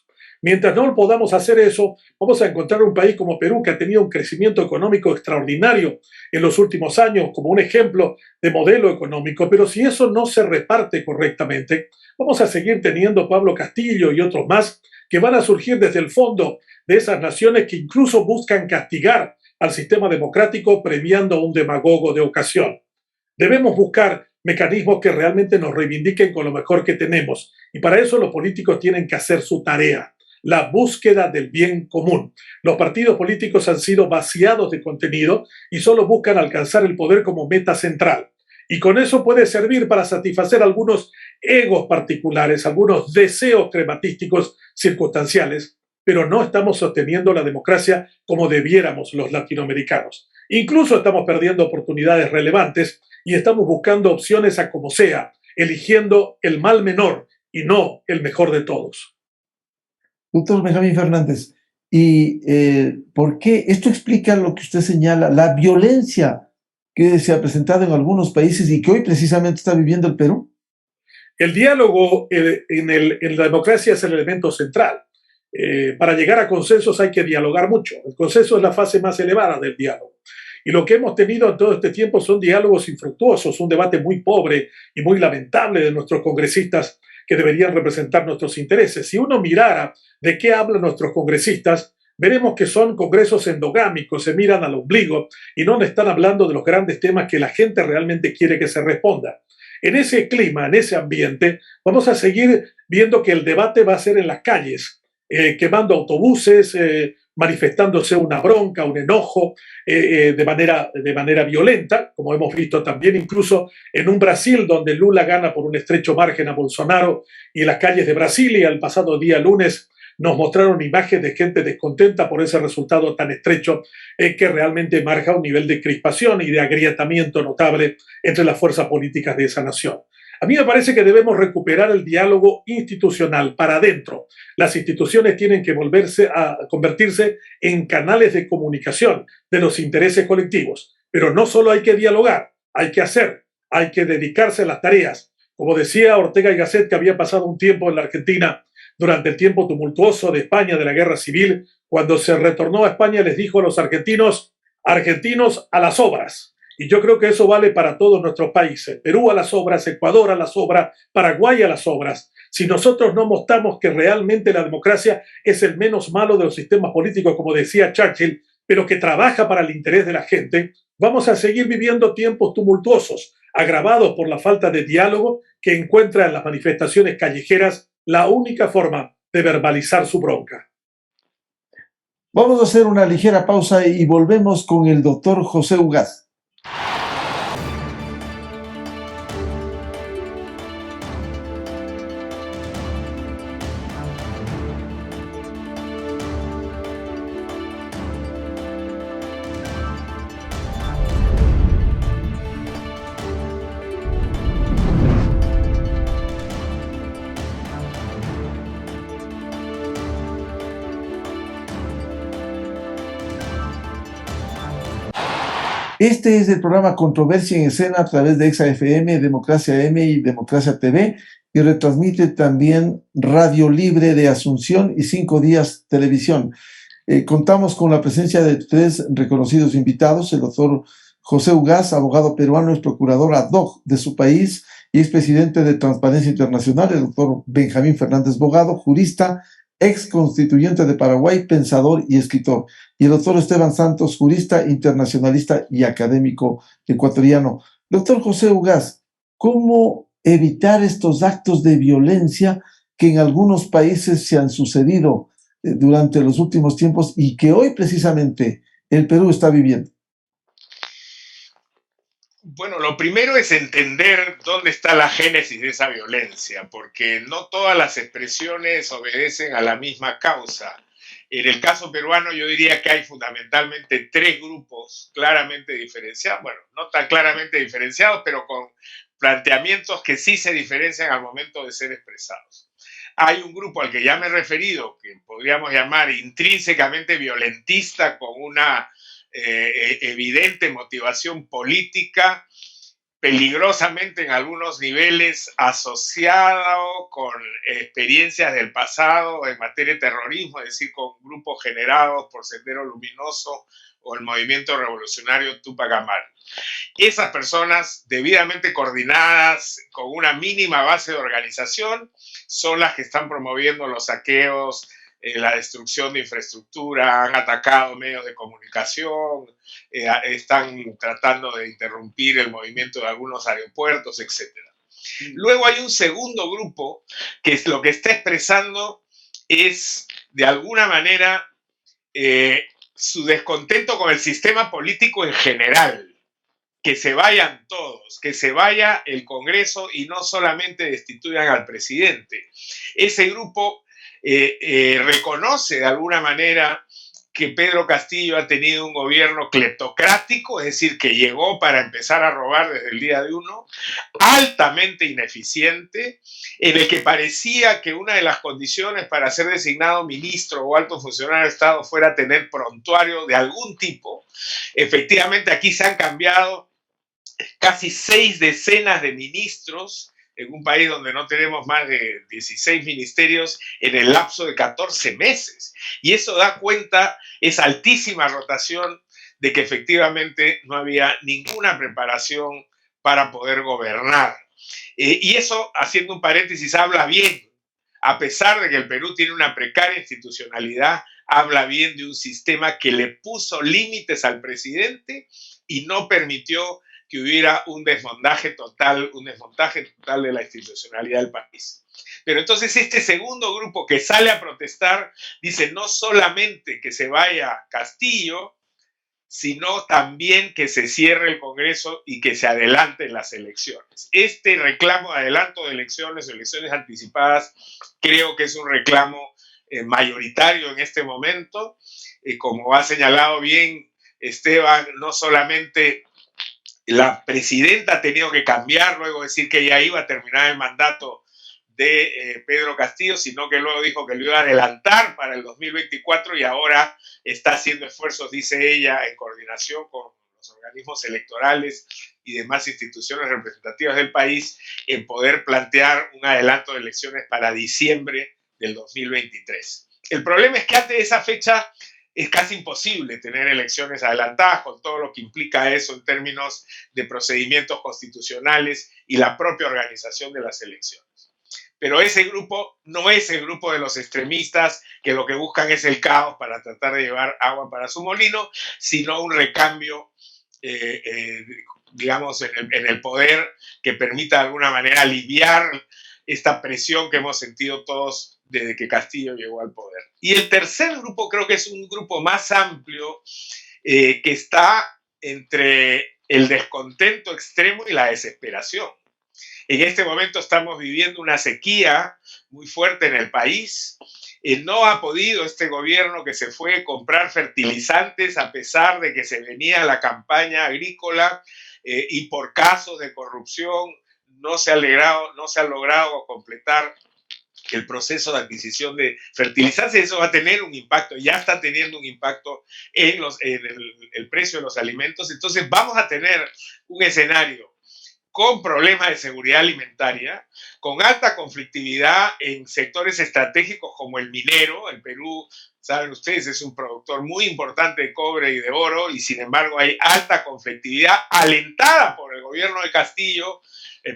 Mientras no podamos hacer eso, vamos a encontrar un país como Perú que ha tenido un crecimiento económico extraordinario en los últimos años como un ejemplo de modelo económico, pero si eso no se reparte correctamente, vamos a seguir teniendo Pablo Castillo y otros más que van a surgir desde el fondo de esas naciones que incluso buscan castigar al sistema democrático premiando a un demagogo de ocasión. Debemos buscar mecanismos que realmente nos reivindiquen con lo mejor que tenemos y para eso los políticos tienen que hacer su tarea, la búsqueda del bien común. Los partidos políticos han sido vaciados de contenido y solo buscan alcanzar el poder como meta central. Y con eso puede servir para satisfacer algunos egos particulares, algunos deseos crematísticos circunstanciales, pero no estamos sosteniendo la democracia como debiéramos los latinoamericanos. Incluso estamos perdiendo oportunidades relevantes y estamos buscando opciones a como sea, eligiendo el mal menor y no el mejor de todos. Doctor Benjamín Fernández, ¿y por qué? Esto explica lo que usted señala, la violencia que se ha presentado en algunos países y que hoy precisamente está viviendo el Perú. El diálogo en la democracia es el elemento central. Para llegar a consensos hay que dialogar mucho. El consenso es la fase más elevada del diálogo. Y lo que hemos tenido en todo este tiempo son diálogos infructuosos, un debate muy pobre y muy lamentable de nuestros congresistas que deberían representar nuestros intereses. Si uno mirara de qué hablan nuestros congresistas, veremos que son congresos endogámicos, se miran al ombligo y no están hablando de los grandes temas que la gente realmente quiere que se responda. En ese clima, en ese ambiente, vamos a seguir viendo que el debate va a ser en las calles, quemando autobuses, manifestándose una bronca, un enojo de manera violenta, como hemos visto también incluso en un Brasil donde Lula gana por un estrecho margen a Bolsonaro y en las calles de Brasilia el pasado día lunes nos mostraron imágenes de gente descontenta por ese resultado tan estrecho que realmente marca un nivel de crispación y de agrietamiento notable entre las fuerzas políticas de esa nación. A mí me parece que debemos recuperar el diálogo institucional para adentro. Las instituciones tienen que convertirse en canales de comunicación de los intereses colectivos. Pero no solo hay que dialogar, hay que hacer, hay que dedicarse a las tareas. Como decía Ortega y Gasset, que había pasado un tiempo en la Argentina durante el tiempo tumultuoso de España, de la Guerra Civil, cuando se retornó a España les dijo a los argentinos, argentinos a las obras. Y yo creo que eso vale para todos nuestros países. Perú a las obras, Ecuador a las obras, Paraguay a las obras. Si nosotros no mostramos que realmente la democracia es el menos malo de los sistemas políticos, como decía Churchill, pero que trabaja para el interés de la gente, vamos a seguir viviendo tiempos tumultuosos, agravados por la falta de diálogo que encuentra en las manifestaciones callejeras la única forma de verbalizar su bronca. Vamos a hacer una ligera pausa y volvemos con el doctor José Ugaz. Este es el programa Controversia en Escena a través de Exa FM, Democracia M y Democracia TV y retransmite también Radio Libre de Asunción y 5 Días Televisión. Contamos con la presencia de 3 reconocidos invitados, el doctor José Ugaz, abogado peruano, es procurador ad hoc de su país y expresidente de Transparencia Internacional, el doctor Benjamín Fernández Bogado, jurista, ex constituyente de Paraguay, pensador y escritor, y el doctor Esteban Santos, jurista, internacionalista y académico ecuatoriano. Doctor José Ugaz, ¿cómo evitar estos actos de violencia que en algunos países se han sucedido durante los últimos tiempos y que hoy precisamente el Perú está viviendo? Bueno, lo primero es entender dónde está la génesis de esa violencia, porque no todas las expresiones obedecen a la misma causa. En el caso peruano yo diría que hay fundamentalmente 3 grupos claramente diferenciados, bueno, no tan claramente diferenciados, pero con planteamientos que sí se diferencian al momento de ser expresados. Hay un grupo al que ya me he referido, que podríamos llamar intrínsecamente violentista, con una evidente motivación política, peligrosamente en algunos niveles asociado con experiencias del pasado en materia de terrorismo, es decir, con grupos generados por Sendero Luminoso o el movimiento revolucionario Tupac Amaru. Esas personas debidamente coordinadas con una mínima base de organización son las que están promoviendo los saqueos, la destrucción de infraestructura, han atacado medios de comunicación, están tratando de interrumpir el movimiento de algunos aeropuertos, etc. Luego hay un segundo grupo que es lo que está expresando es, de alguna manera, su descontento con el sistema político en general. Que se vayan todos, que se vaya el Congreso y no solamente destituyan al presidente. Ese grupo reconoce de alguna manera que Pedro Castillo ha tenido un gobierno cleptocrático, es decir, que llegó para empezar a robar desde el día de uno, altamente ineficiente, en el que parecía que una de las condiciones para ser designado ministro o alto funcionario de Estado fuera tener prontuario de algún tipo. Efectivamente, aquí se han cambiado casi 6 decenas de ministros en un país donde no tenemos más de 16 ministerios en el lapso de 14 meses. Y eso da cuenta, esa altísima rotación, de que efectivamente no había ninguna preparación para poder gobernar. Y eso, haciendo un paréntesis, habla bien, a pesar de que el Perú tiene una precaria institucionalidad, habla bien de un sistema que le puso límites al presidente y no permitió que hubiera un desmontaje total de la institucionalidad del país. Pero entonces este segundo grupo que sale a protestar dice no solamente que se vaya Castillo, sino también que se cierre el Congreso y que se adelanten las elecciones. Este reclamo de adelanto de elecciones o elecciones anticipadas creo que es un reclamo mayoritario en este momento. Como ha señalado bien Esteban, no solamente la presidenta ha tenido que cambiar, luego decir que ya iba a terminar el mandato de Pedro Castillo, sino que luego dijo que lo iba a adelantar para el 2024 y ahora está haciendo esfuerzos, dice ella, en coordinación con los organismos electorales y demás instituciones representativas del país, en poder plantear un adelanto de elecciones para diciembre del 2023. El problema es que antes de esa fecha es casi imposible tener elecciones adelantadas con todo lo que implica eso en términos de procedimientos constitucionales y la propia organización de las elecciones. Pero ese grupo no es el grupo de los extremistas que lo que buscan es el caos para tratar de llevar agua para su molino, sino un recambio, digamos, en el poder que permita de alguna manera aliviar esta presión que hemos sentido todos desde que Castillo llegó al poder. Y el tercer grupo creo que es un grupo más amplio que está entre el descontento extremo y la desesperación. En este momento estamos viviendo una sequía muy fuerte en el país. No ha podido este gobierno que se fue a comprar fertilizantes a pesar de que se venía la campaña agrícola y por casos de corrupción no se ha logrado completar el proceso de adquisición de fertilizantes. Eso va a tener un impacto, ya está teniendo un impacto en el precio de los alimentos. Entonces vamos a tener un escenario con problemas de seguridad alimentaria, con alta conflictividad en sectores estratégicos como el minero. El Perú, saben ustedes, es un productor muy importante de cobre y de oro, y sin embargo hay alta conflictividad alentada por el gobierno de Castillo,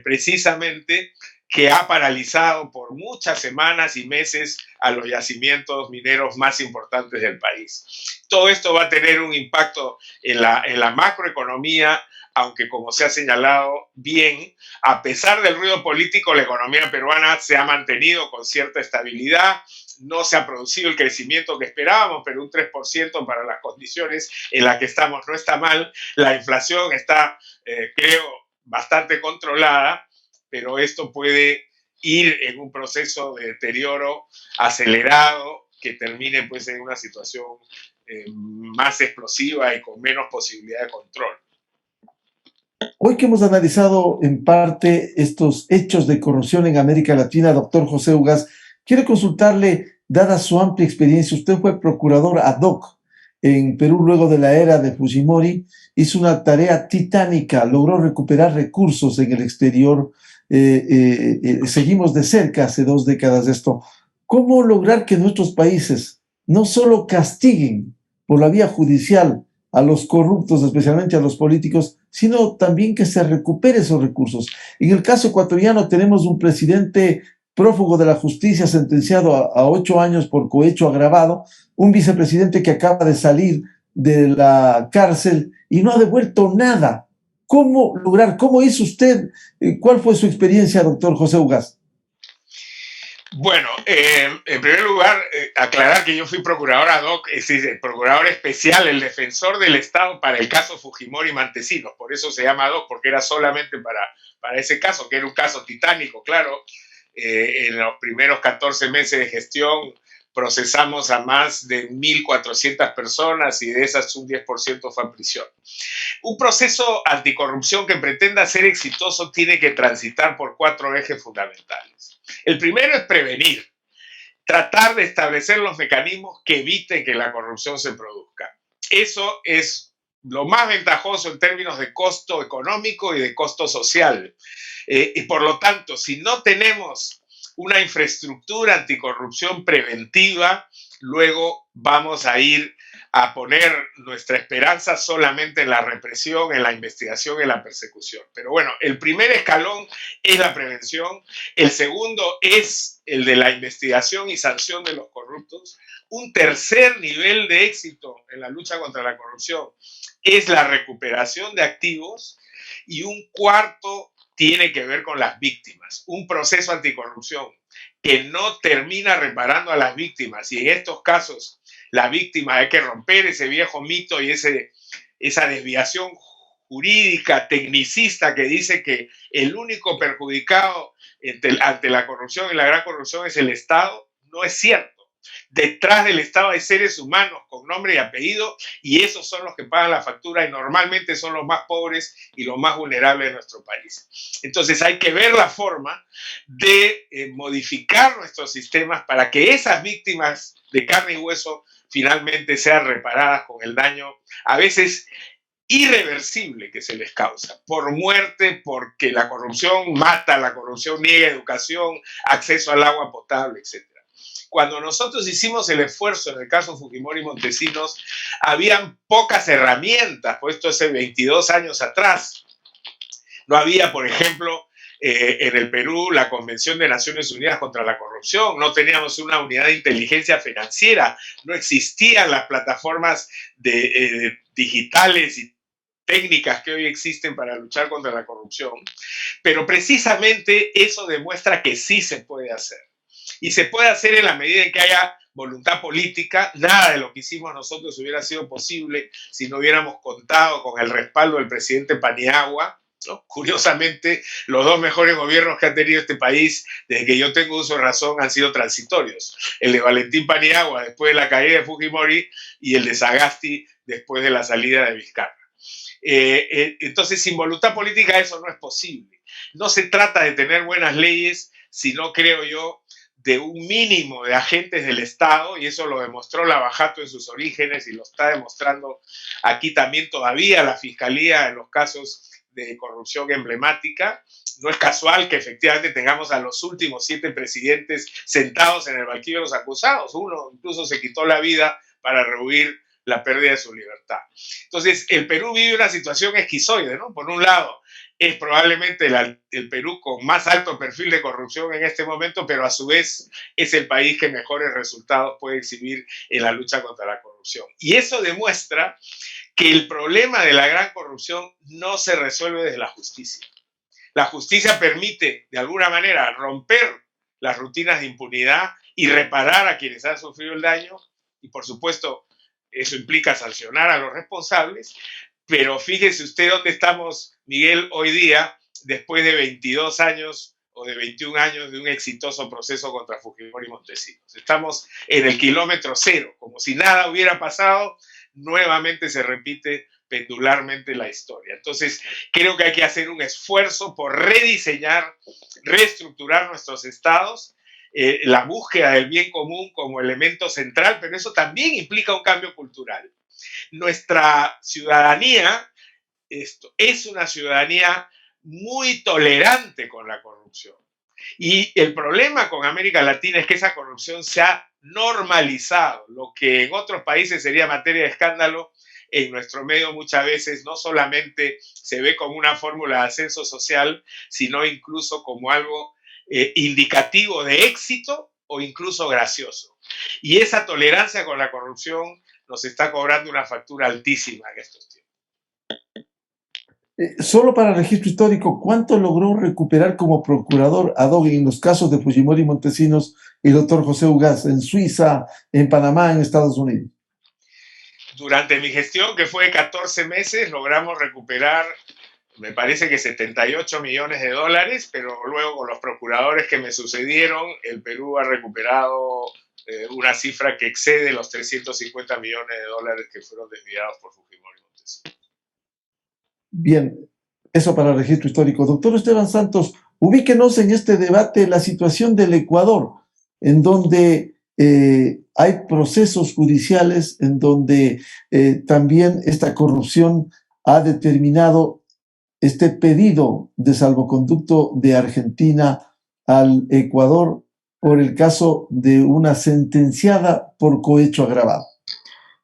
precisamente, que ha paralizado por muchas semanas y meses a los yacimientos mineros más importantes del país. Todo esto va a tener un impacto en la macroeconomía, aunque como se ha señalado bien, a pesar del ruido político, la economía peruana se ha mantenido con cierta estabilidad. No se ha producido el crecimiento que esperábamos, pero un 3% para las condiciones en las que estamos no está mal. La inflación está, creo, bastante controlada, pero esto puede ir en un proceso de deterioro acelerado que termine pues en una situación más explosiva y con menos posibilidad de control. Hoy que hemos analizado en parte estos hechos de corrupción en América Latina, doctor José Ugas, quiero consultarle, dada su amplia experiencia, usted fue procurador ad hoc en Perú luego de la era de Fujimori, hizo una tarea titánica, logró recuperar recursos en el exterior. Seguimos de cerca hace 2 décadas esto. ¿Cómo lograr que nuestros países no solo castiguen por la vía judicial a los corruptos, especialmente a los políticos, sino también que se recupere esos recursos? En el caso ecuatoriano tenemos un presidente prófugo de la justicia sentenciado a 8 años por cohecho agravado, un vicepresidente que acaba de salir de la cárcel y no ha devuelto nada. ¿Cómo lograr? ¿Cómo hizo usted? ¿Cuál fue su experiencia, doctor José Ugaz? Bueno, en primer lugar, aclarar que yo fui procurador ad hoc, es decir, el procurador especial, el defensor del Estado para el caso Fujimori Montesinos. Por eso se llama ad hoc, porque era solamente para ese caso, que era un caso titánico, claro. En los primeros 14 meses de gestión procesamos a más de 1.400 personas y de esas un 10% fue a prisión. Un proceso anticorrupción que pretenda ser exitoso tiene que transitar por 4 ejes fundamentales. El primero es prevenir, tratar de establecer los mecanismos que eviten que la corrupción se produzca. Eso es lo más ventajoso en términos de costo económico y de costo social. Y por lo tanto, si no tenemos una infraestructura anticorrupción preventiva, luego vamos a ir a poner nuestra esperanza solamente en la represión, en la investigación, en la persecución. Pero bueno, el primer escalón es la prevención, el segundo es el de la investigación y sanción de los corruptos. Un tercer nivel de éxito en la lucha contra la corrupción es la recuperación de activos, y un cuarto tiene que ver con las víctimas. Un proceso anticorrupción que no termina reparando a las víctimas, y en estos casos la víctima hay que romper ese viejo mito y esa desviación jurídica, tecnicista, que dice que el único perjudicado ante la corrupción y la gran corrupción es el Estado. No es cierto. Detrás del Estado hay seres humanos con nombre y apellido, y esos son los que pagan la factura, y normalmente son los más pobres y los más vulnerables de nuestro país. Entonces hay que ver la forma de modificar nuestros sistemas para que esas víctimas de carne y hueso finalmente sean reparadas con el daño a veces irreversible que se les causa, por muerte, porque la corrupción mata, la corrupción niega educación, acceso al agua potable, etc. Cuando nosotros hicimos el esfuerzo en el caso Fujimori Montesinos, habían pocas herramientas, pues esto hace 22 años atrás. No había, por ejemplo, en el Perú la Convención de Naciones Unidas contra la Corrupción, no teníamos una unidad de inteligencia financiera, no existían las plataformas digitales y técnicas que hoy existen para luchar contra la corrupción, pero precisamente eso demuestra que sí se puede hacer. Y se puede hacer en la medida en que haya voluntad política. Nada de lo que hicimos nosotros hubiera sido posible si no hubiéramos contado con el respaldo del presidente Paniagua, ¿no? Curiosamente, los 2 mejores gobiernos que ha tenido este país desde que yo tengo uso de razón han sido transitorios. El de Valentín Paniagua después de la caída de Fujimori, y el de Sagasti después de la salida de Vizcarra. Entonces, sin voluntad política eso no es posible. No se trata de tener buenas leyes, sino, creo yo, de un mínimo de agentes del Estado, y eso lo demostró Lavajato en sus orígenes y lo está demostrando aquí también todavía la Fiscalía en los casos de corrupción emblemática. No es casual que efectivamente tengamos a los últimos 7 presidentes sentados en el banquillo de los acusados. Uno incluso se quitó la vida para rehuir la pérdida de su libertad. Entonces, el Perú vive una situación esquizoide, ¿no? Por un lado, es probablemente el Perú con más alto perfil de corrupción en este momento, pero a su vez es el país que mejores resultados puede exhibir en la lucha contra la corrupción. Y eso demuestra que el problema de la gran corrupción no se resuelve desde la justicia. La justicia permite, de alguna manera, romper las rutinas de impunidad y reparar a quienes han sufrido el daño, y por supuesto, eso implica sancionar a los responsables. Pero fíjese usted dónde estamos, Miguel, hoy día, después de 22 años o de 21 años de un exitoso proceso contra Fujimori Montesinos. Estamos en el kilómetro cero, como si nada hubiera pasado. Nuevamente se repite pendularmente la historia. Entonces, creo que hay que hacer un esfuerzo por rediseñar, reestructurar nuestros estados, la búsqueda del bien común como elemento central, pero eso también implica un cambio cultural. Nuestra ciudadanía es una ciudadanía muy tolerante con la corrupción. Y el problema con América Latina es que esa corrupción se ha normalizado. Lo que en otros países sería materia de escándalo, en nuestro medio muchas veces no solamente se ve como una fórmula de ascenso social, sino incluso como algo indicativo de éxito o incluso gracioso. Y esa tolerancia con la corrupción nos está cobrando una factura altísima en estos tiempos. Solo para el registro histórico, ¿cuánto logró recuperar como procurador ad hoc en los casos de Fujimori y Montesinos el doctor José Ugaz en Suiza, en Panamá, en Estados Unidos? Durante mi gestión, que fue de 14 meses, logramos recuperar, me parece que 78 millones de dólares, pero luego con los procuradores que me sucedieron, el Perú ha recuperado una cifra que excede los 350 millones de dólares que fueron desviados por Fujimori y Montesinos. Bien, eso para el registro histórico. Doctor Esteban Santos, ubíquenos en este debate la situación del Ecuador, en donde hay procesos judiciales, en donde también esta corrupción ha determinado este pedido de salvoconducto de Argentina al Ecuador por el caso de una sentenciada por cohecho agravado.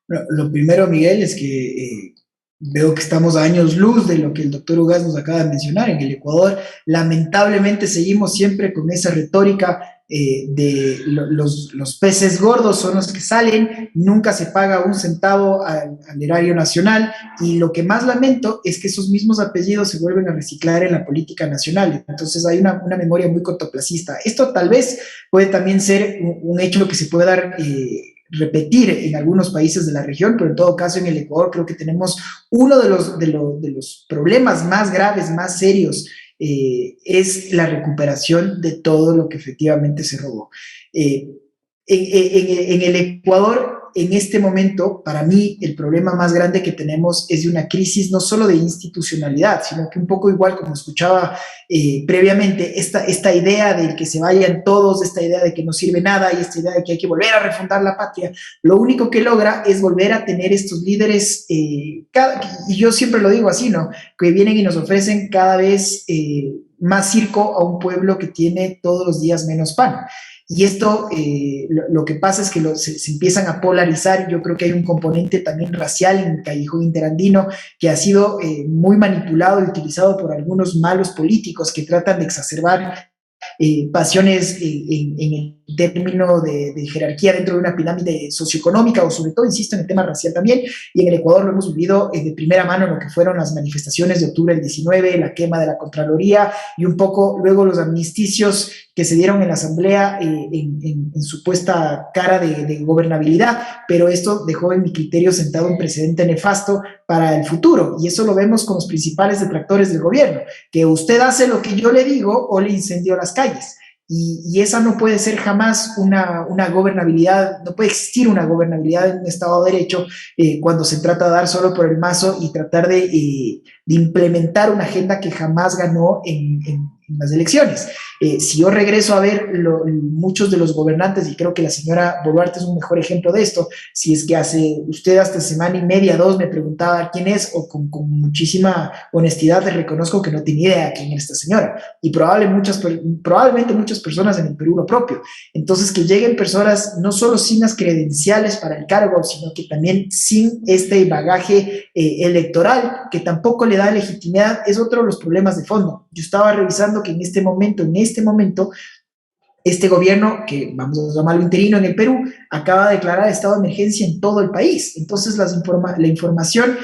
Lo primero, Miguel, es que veo que estamos a años luz de lo que el doctor Ugaz nos acaba de mencionar. En el Ecuador, lamentablemente, seguimos siempre con esa retórica de los peces gordos son los que salen, nunca se paga un centavo al erario nacional, y lo que más lamento es que esos mismos apellidos se vuelven a reciclar en la política nacional. Entonces hay una memoria muy cortoplacista. Esto tal vez puede también ser un hecho que se puede dar repetir en algunos países de la región, pero en todo caso en el Ecuador creo que tenemos uno de los problemas más graves, más serios, es la recuperación de todo lo que efectivamente se robó. En el Ecuador, en este momento, para mí, el problema más grande que tenemos es de una crisis no solo de institucionalidad, sino que un poco igual, como escuchaba previamente, esta idea de que se vayan todos, esta idea de que no sirve nada y esta idea de que hay que volver a refundar la patria, lo único que logra es volver a tener estos líderes, y yo siempre lo digo así, ¿no? Que vienen y nos ofrecen cada vez más circo a un pueblo que tiene todos los días menos pan. Y esto, lo que pasa es que se empiezan a polarizar. Yo creo que hay un componente también racial en el callejón interandino que ha sido muy manipulado y utilizado por algunos malos políticos que tratan de exacerbar pasiones en el término de jerarquía dentro de una pirámide socioeconómica, o sobre todo, insisto, en el tema racial también. Y en el Ecuador lo hemos vivido de primera mano en lo que fueron las manifestaciones de octubre del 19, la quema de la Contraloría y un poco luego los amnisticios que se dieron en la Asamblea en supuesta cara de gobernabilidad, pero esto dejó en mi criterio sentado un precedente nefasto para el futuro, y eso lo vemos con los principales detractores del gobierno, que usted hace lo que yo le digo o le incendio las calles. Y esa no puede ser jamás una gobernabilidad, no puede existir una gobernabilidad en un Estado de Derecho cuando se trata de dar solo por el mazo y tratar de implementar una agenda que jamás ganó en las elecciones. Si yo regreso a ver muchos de los gobernantes, y creo que la señora Boluarte es un mejor ejemplo de esto, si es que usted hasta semana y media, 2, me preguntaba quién es, o con muchísima honestidad le reconozco que no tenía idea quién era esta señora, y probablemente muchas personas en el Perú lo propio. Entonces, que lleguen personas no solo sin las credenciales para el cargo, sino que también sin este bagaje electoral, que tampoco le da legitimidad, es otro de los problemas de fondo. Yo estaba revisando que en este momento, este gobierno, que vamos a llamarlo interino en el Perú, acaba de declarar estado de emergencia en todo el país. Entonces la información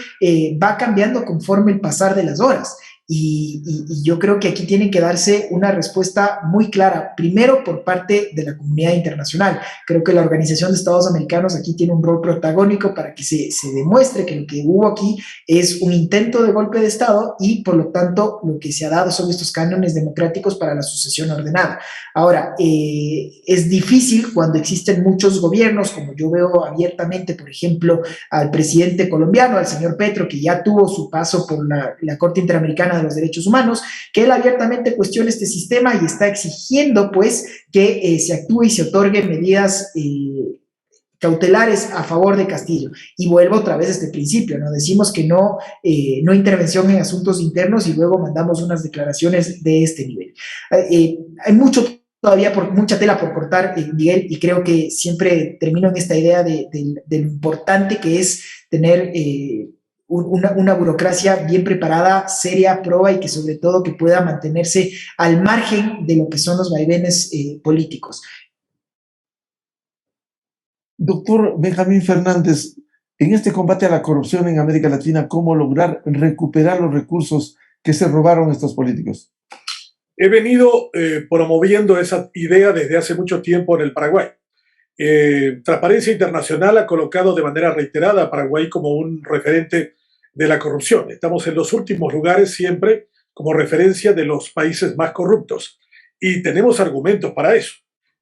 va cambiando conforme el pasar de las horas. Y yo creo que aquí tiene que darse una respuesta muy clara, primero por parte de la comunidad internacional. Creo que la Organización de Estados Americanos aquí tiene un rol protagónico para que se demuestre que lo que hubo aquí es un intento de golpe de Estado, y por lo tanto lo que se ha dado son estos cánones democráticos para la sucesión ordenada. Ahora, es difícil cuando existen muchos gobiernos, como yo veo abiertamente, por ejemplo, al presidente colombiano, al señor Petro, que ya tuvo su paso por la Corte Interamericana de los Derechos Humanos, que él abiertamente cuestiona este sistema y está exigiendo pues que se actúe y se otorguen medidas cautelares a favor de Castillo. Y vuelvo otra vez a este principio, ¿no? Decimos que no intervención en asuntos internos y luego mandamos unas declaraciones de este nivel. Hay mucha tela por cortar, Miguel, y creo que siempre termino en esta idea de lo importante que es tener una burocracia bien preparada, seria, proba y que sobre todo que pueda mantenerse al margen de lo que son los vaivenes políticos. Doctor Benjamín Fernández, en este combate a la corrupción en América Latina, ¿cómo lograr recuperar los recursos que se robaron estos políticos? He venido promoviendo esa idea desde hace mucho tiempo en el Paraguay. Transparencia Internacional ha colocado de manera reiterada a Paraguay como un referente de la corrupción. Estamos en los últimos lugares siempre como referencia de los países más corruptos y tenemos argumentos para eso.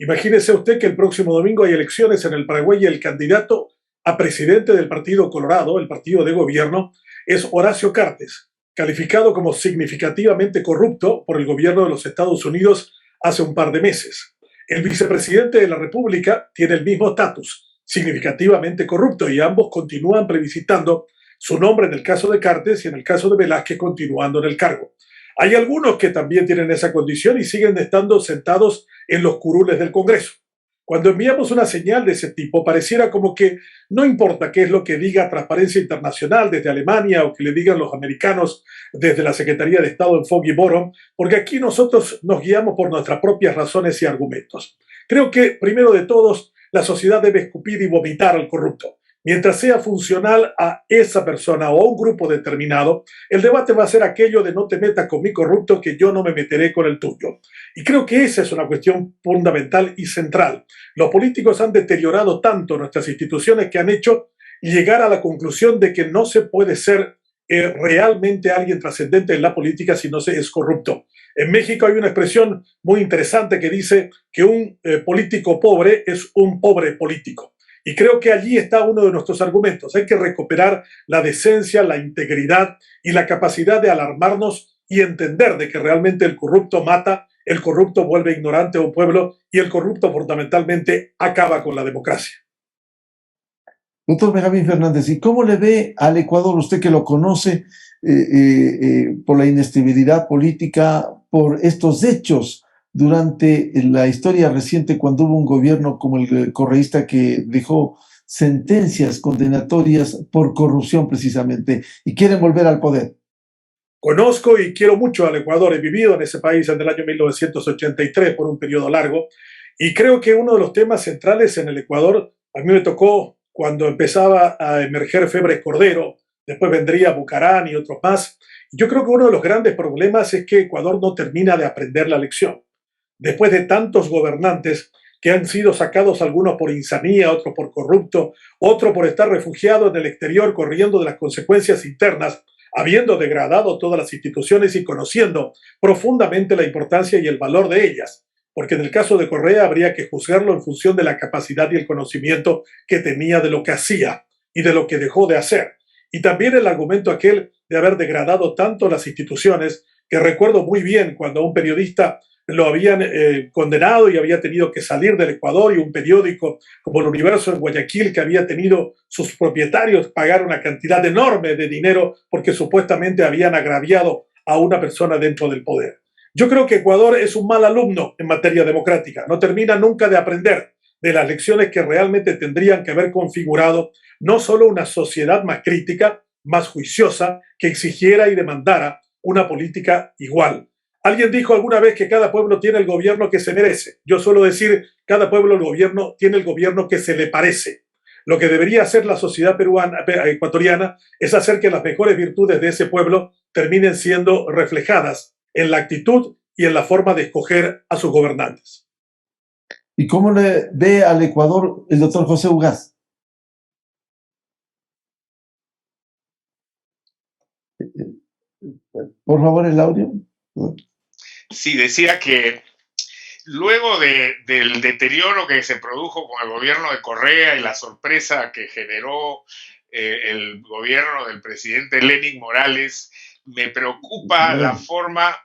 Imagínese usted que el próximo domingo hay elecciones en el Paraguay y el candidato a presidente del Partido Colorado, el partido de gobierno, es Horacio Cartes, calificado como significativamente corrupto por el gobierno de los Estados Unidos hace un par de meses. El vicepresidente de la República tiene el mismo estatus, significativamente corrupto, y ambos continúan plebiscitando su nombre en el caso de Cartes y en el caso de Velázquez continuando en el cargo. Hay algunos que también tienen esa condición y siguen estando sentados en los curules del Congreso. Cuando enviamos una señal de ese tipo, pareciera como que no importa qué es lo que diga Transparencia Internacional desde Alemania o que le digan los americanos desde la Secretaría de Estado en Foggy Bottom, porque aquí nosotros nos guiamos por nuestras propias razones y argumentos. Creo que, primero de todos, la sociedad debe escupir y vomitar al corrupto. Mientras sea funcional a esa persona o a un grupo determinado, el debate va a ser aquello de no te metas con mi corrupto, que yo no me meteré con el tuyo. Y creo que esa es una cuestión fundamental y central. Los políticos han deteriorado tanto nuestras instituciones que han hecho llegar a la conclusión de que no se puede ser realmente alguien trascendente en la política si no se es corrupto. En México hay una expresión muy interesante que dice que un político pobre es un pobre político. Y creo que allí está uno de nuestros argumentos. Hay que recuperar la decencia, la integridad y la capacidad de alarmarnos y entender de que realmente el corrupto mata, el corrupto vuelve ignorante a un pueblo y el corrupto fundamentalmente acaba con la democracia. Doctor Benjamín Fernández, ¿y cómo le ve al Ecuador, usted que lo conoce, por la inestabilidad política, por estos hechos durante la historia reciente, cuando hubo un gobierno como el correísta que dejó sentencias condenatorias por corrupción precisamente y quieren volver al poder? Conozco y quiero mucho al Ecuador. He vivido en ese país desde el año 1983 por un periodo largo y creo que uno de los temas centrales en el Ecuador, a mí me tocó cuando empezaba a emerger Febres Cordero, después vendría Bucarán y otros más. Yo creo que uno de los grandes problemas es que Ecuador no termina de aprender la lección. Después de tantos gobernantes que han sido sacados, algunos por insanía, otros por corrupto, otros por estar refugiados en el exterior, corriendo de las consecuencias internas, habiendo degradado todas las instituciones y conociendo profundamente la importancia y el valor de ellas. Porque en el caso de Correa habría que juzgarlo en función de la capacidad y el conocimiento que tenía de lo que hacía y de lo que dejó de hacer. Y también el argumento aquel de haber degradado tanto las instituciones, que recuerdo muy bien cuando un periodista lo habían condenado y había tenido que salir del Ecuador, y un periódico como El Universo en Guayaquil, que había tenido sus propietarios pagar una cantidad enorme de dinero porque supuestamente habían agraviado a una persona dentro del poder. Yo creo que Ecuador es un mal alumno en materia democrática, no termina nunca de aprender de las lecciones que realmente tendrían que haber configurado no solo una sociedad más crítica, más juiciosa, que exigiera y demandara una política igual. Alguien dijo alguna vez que cada pueblo tiene el gobierno que se merece. Yo suelo decir, cada pueblo tiene el gobierno que se le parece. Lo que debería hacer la sociedad ecuatoriana es hacer que las mejores virtudes de ese pueblo terminen siendo reflejadas en la actitud y en la forma de escoger a sus gobernantes. ¿Y cómo le ve al Ecuador el doctor José Ugaz? Por favor, el audio. Sí, decía que luego del deterioro que se produjo con el gobierno de Correa y la sorpresa que generó el gobierno del presidente Lenín Morales, me preocupa la forma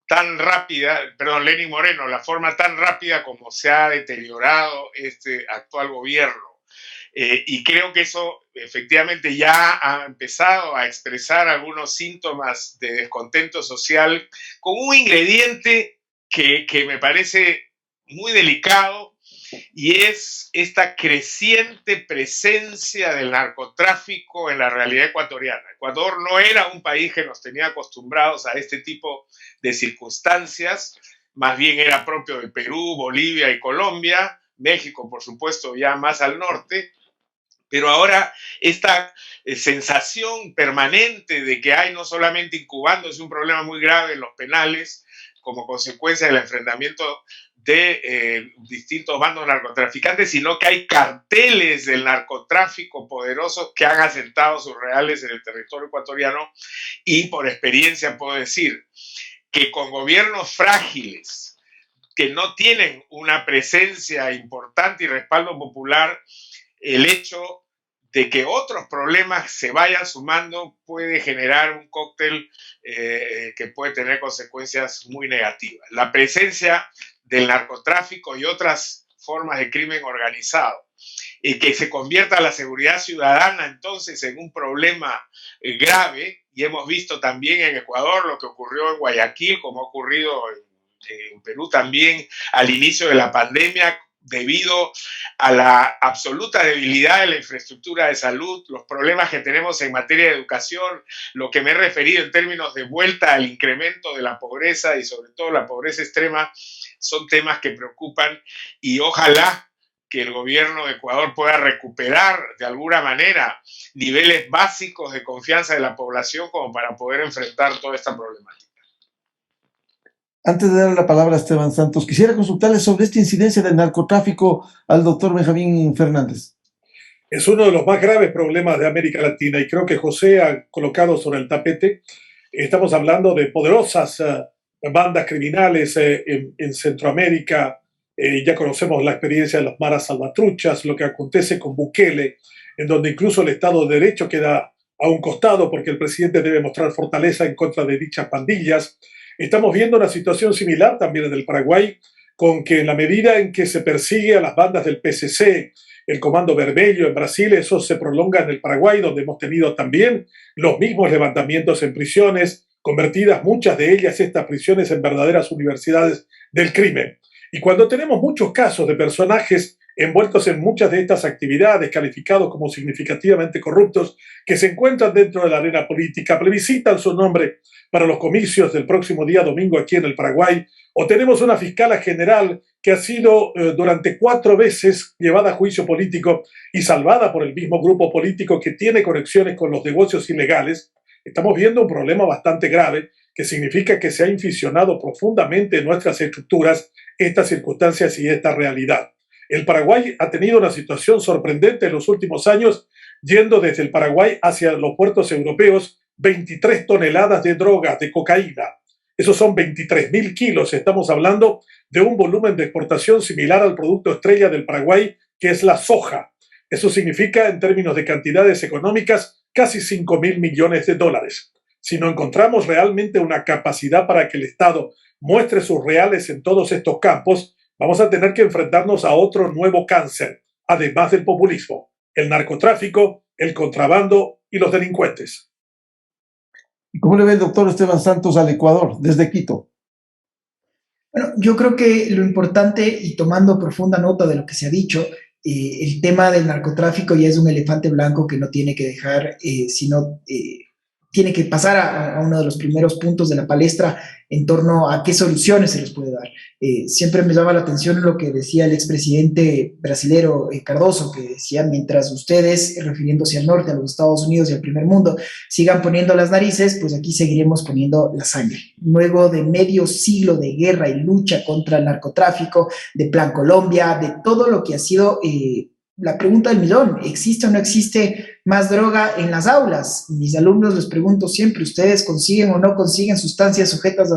tan rápida, perdón, Lenín Moreno, la forma tan rápida como se ha deteriorado este actual gobierno. Y creo que eso efectivamente ya ha empezado a expresar algunos síntomas de descontento social con un ingrediente que me parece muy delicado, y es esta creciente presencia del narcotráfico en la realidad ecuatoriana. Ecuador no era un país que nos tenía acostumbrados a este tipo de circunstancias, más bien era propio de Perú, Bolivia y Colombia, México, por supuesto, ya más al norte, pero ahora esta sensación permanente de que hay no solamente incubándose un problema muy grave en los penales como consecuencia del enfrentamiento de distintos bandos narcotraficantes, sino que hay carteles del narcotráfico poderosos que han asentado sus reales en el territorio ecuatoriano, y por experiencia puedo decir que con gobiernos frágiles que no tienen una presencia importante y respaldo popular, el hecho de que otros problemas se vayan sumando puede generar un cóctel que puede tener consecuencias muy negativas. La presencia del narcotráfico y otras formas de crimen organizado, y que se convierta la seguridad ciudadana entonces en un problema grave, y hemos visto también en Ecuador lo que ocurrió en Guayaquil, como ha ocurrido en Perú también al inicio de la pandemia, debido a la absoluta debilidad de la infraestructura de salud, los problemas que tenemos en materia de educación, lo que me he referido en términos de vuelta al incremento de la pobreza y sobre todo la pobreza extrema, son temas que preocupan, y ojalá que el gobierno de Ecuador pueda recuperar de alguna manera niveles básicos de confianza de la población como para poder enfrentar toda esta problemática. Antes de darle la palabra a Esteban Santos, quisiera consultarle sobre esta incidencia del narcotráfico al doctor Benjamín Fernández. Es uno de los más graves problemas de América Latina, y creo que José ha colocado sobre el tapete. Estamos hablando de poderosas bandas criminales en Centroamérica. Ya conocemos la experiencia de los maras salvatruchas, lo que acontece con Bukele, en donde incluso el Estado de Derecho queda a un costado porque el presidente debe mostrar fortaleza en contra de dichas pandillas. Estamos viendo una situación similar también en el Paraguay, con que en la medida en que se persigue a las bandas del PCC, el Comando Vermelho en Brasil, eso se prolonga en el Paraguay, donde hemos tenido también los mismos levantamientos en prisiones, convertidas muchas de ellas, estas prisiones, en verdaderas universidades del crimen. Y cuando tenemos muchos casos de personajes envueltos en muchas de estas actividades, calificados como significativamente corruptos, que se encuentran dentro de la arena política, plebiscitan su nombre para los comicios del próximo día domingo aquí en el Paraguay, o tenemos una fiscala general que ha sido durante 4 veces llevada a juicio político y salvada por el mismo grupo político que tiene conexiones con los negocios ilegales, estamos viendo un problema bastante grave que significa que se ha inficionado profundamente en nuestras estructuras estas circunstancias y esta realidad. El Paraguay ha tenido una situación sorprendente en los últimos años, yendo desde el Paraguay hacia los puertos europeos 23 toneladas de drogas, de cocaína. Esos son 23.000 kilos. Estamos hablando de un volumen de exportación similar al producto estrella del Paraguay, que es la soja. Eso significa, en términos de cantidades económicas, casi 5.000 millones de dólares. Si no encontramos realmente una capacidad para que el Estado muestre sus reales en todos estos campos, vamos a tener que enfrentarnos a otro nuevo cáncer, además del populismo: el narcotráfico, el contrabando y los delincuentes. ¿Cómo le ve el doctor Esteban Santos al Ecuador desde Quito? Bueno, yo creo que lo importante, y tomando profunda nota de lo que se ha dicho, el tema del narcotráfico ya es un elefante blanco que no tiene que dejar, sino tiene que pasar a uno de los primeros puntos de la palestra en torno a qué soluciones se les puede dar. Siempre me llama la atención lo que decía el expresidente brasilero Cardoso, que decía: mientras ustedes, refiriéndose al norte, a los Estados Unidos y al primer mundo, sigan poniendo las narices, pues aquí seguiremos poniendo la sangre. Luego de medio siglo de guerra y lucha contra el narcotráfico, de Plan Colombia, de todo lo que ha sido la pregunta del millón: ¿existe o no existe más droga en las aulas? Mis alumnos les pregunto siempre: ¿ustedes consiguen o no consiguen sustancias sujetas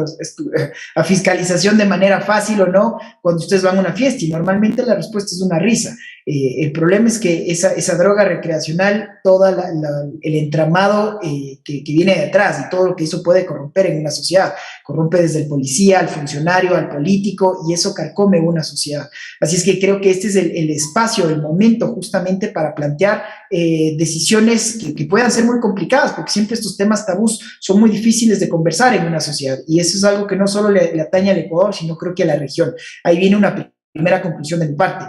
a fiscalización de manera fácil o no cuando ustedes van a una fiesta? Y normalmente la respuesta es una risa. El problema es que esa droga recreacional, todo el entramado que viene detrás y todo lo que eso puede corromper en una sociedad, corrompe desde el policía, al funcionario, al político, y eso carcome una sociedad. Así es que creo que este es el espacio, el momento justamente para plantear decisiones que puedan ser muy complicadas, porque siempre estos temas tabús son muy difíciles de conversar en una sociedad, y eso es algo que no solo le atañe al Ecuador, sino creo que a la región. Ahí viene una primera conclusión de mi parte.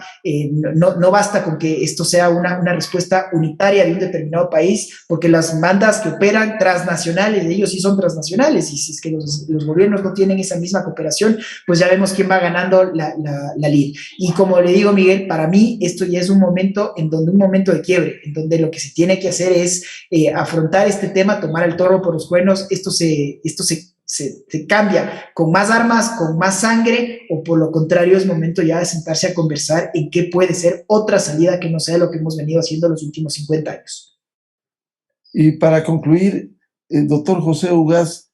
No basta con que esto sea una respuesta unitaria de un determinado país, porque las bandas que operan transnacionales, ellos sí son transnacionales, y si es que los gobiernos no tienen esa misma cooperación, pues ya vemos quién va ganando la lid. Y como le digo, Miguel, para mí esto ya es un momento de quiebre, en donde lo que se tiene que hacer es afrontar este tema, tomar el toro por los cuernos. Esto se cambia con más armas, con más sangre, o por lo contrario es momento ya de sentarse a conversar en qué puede ser otra salida que no sea lo que hemos venido haciendo los últimos 50 años. Y para concluir, doctor José Ugaz,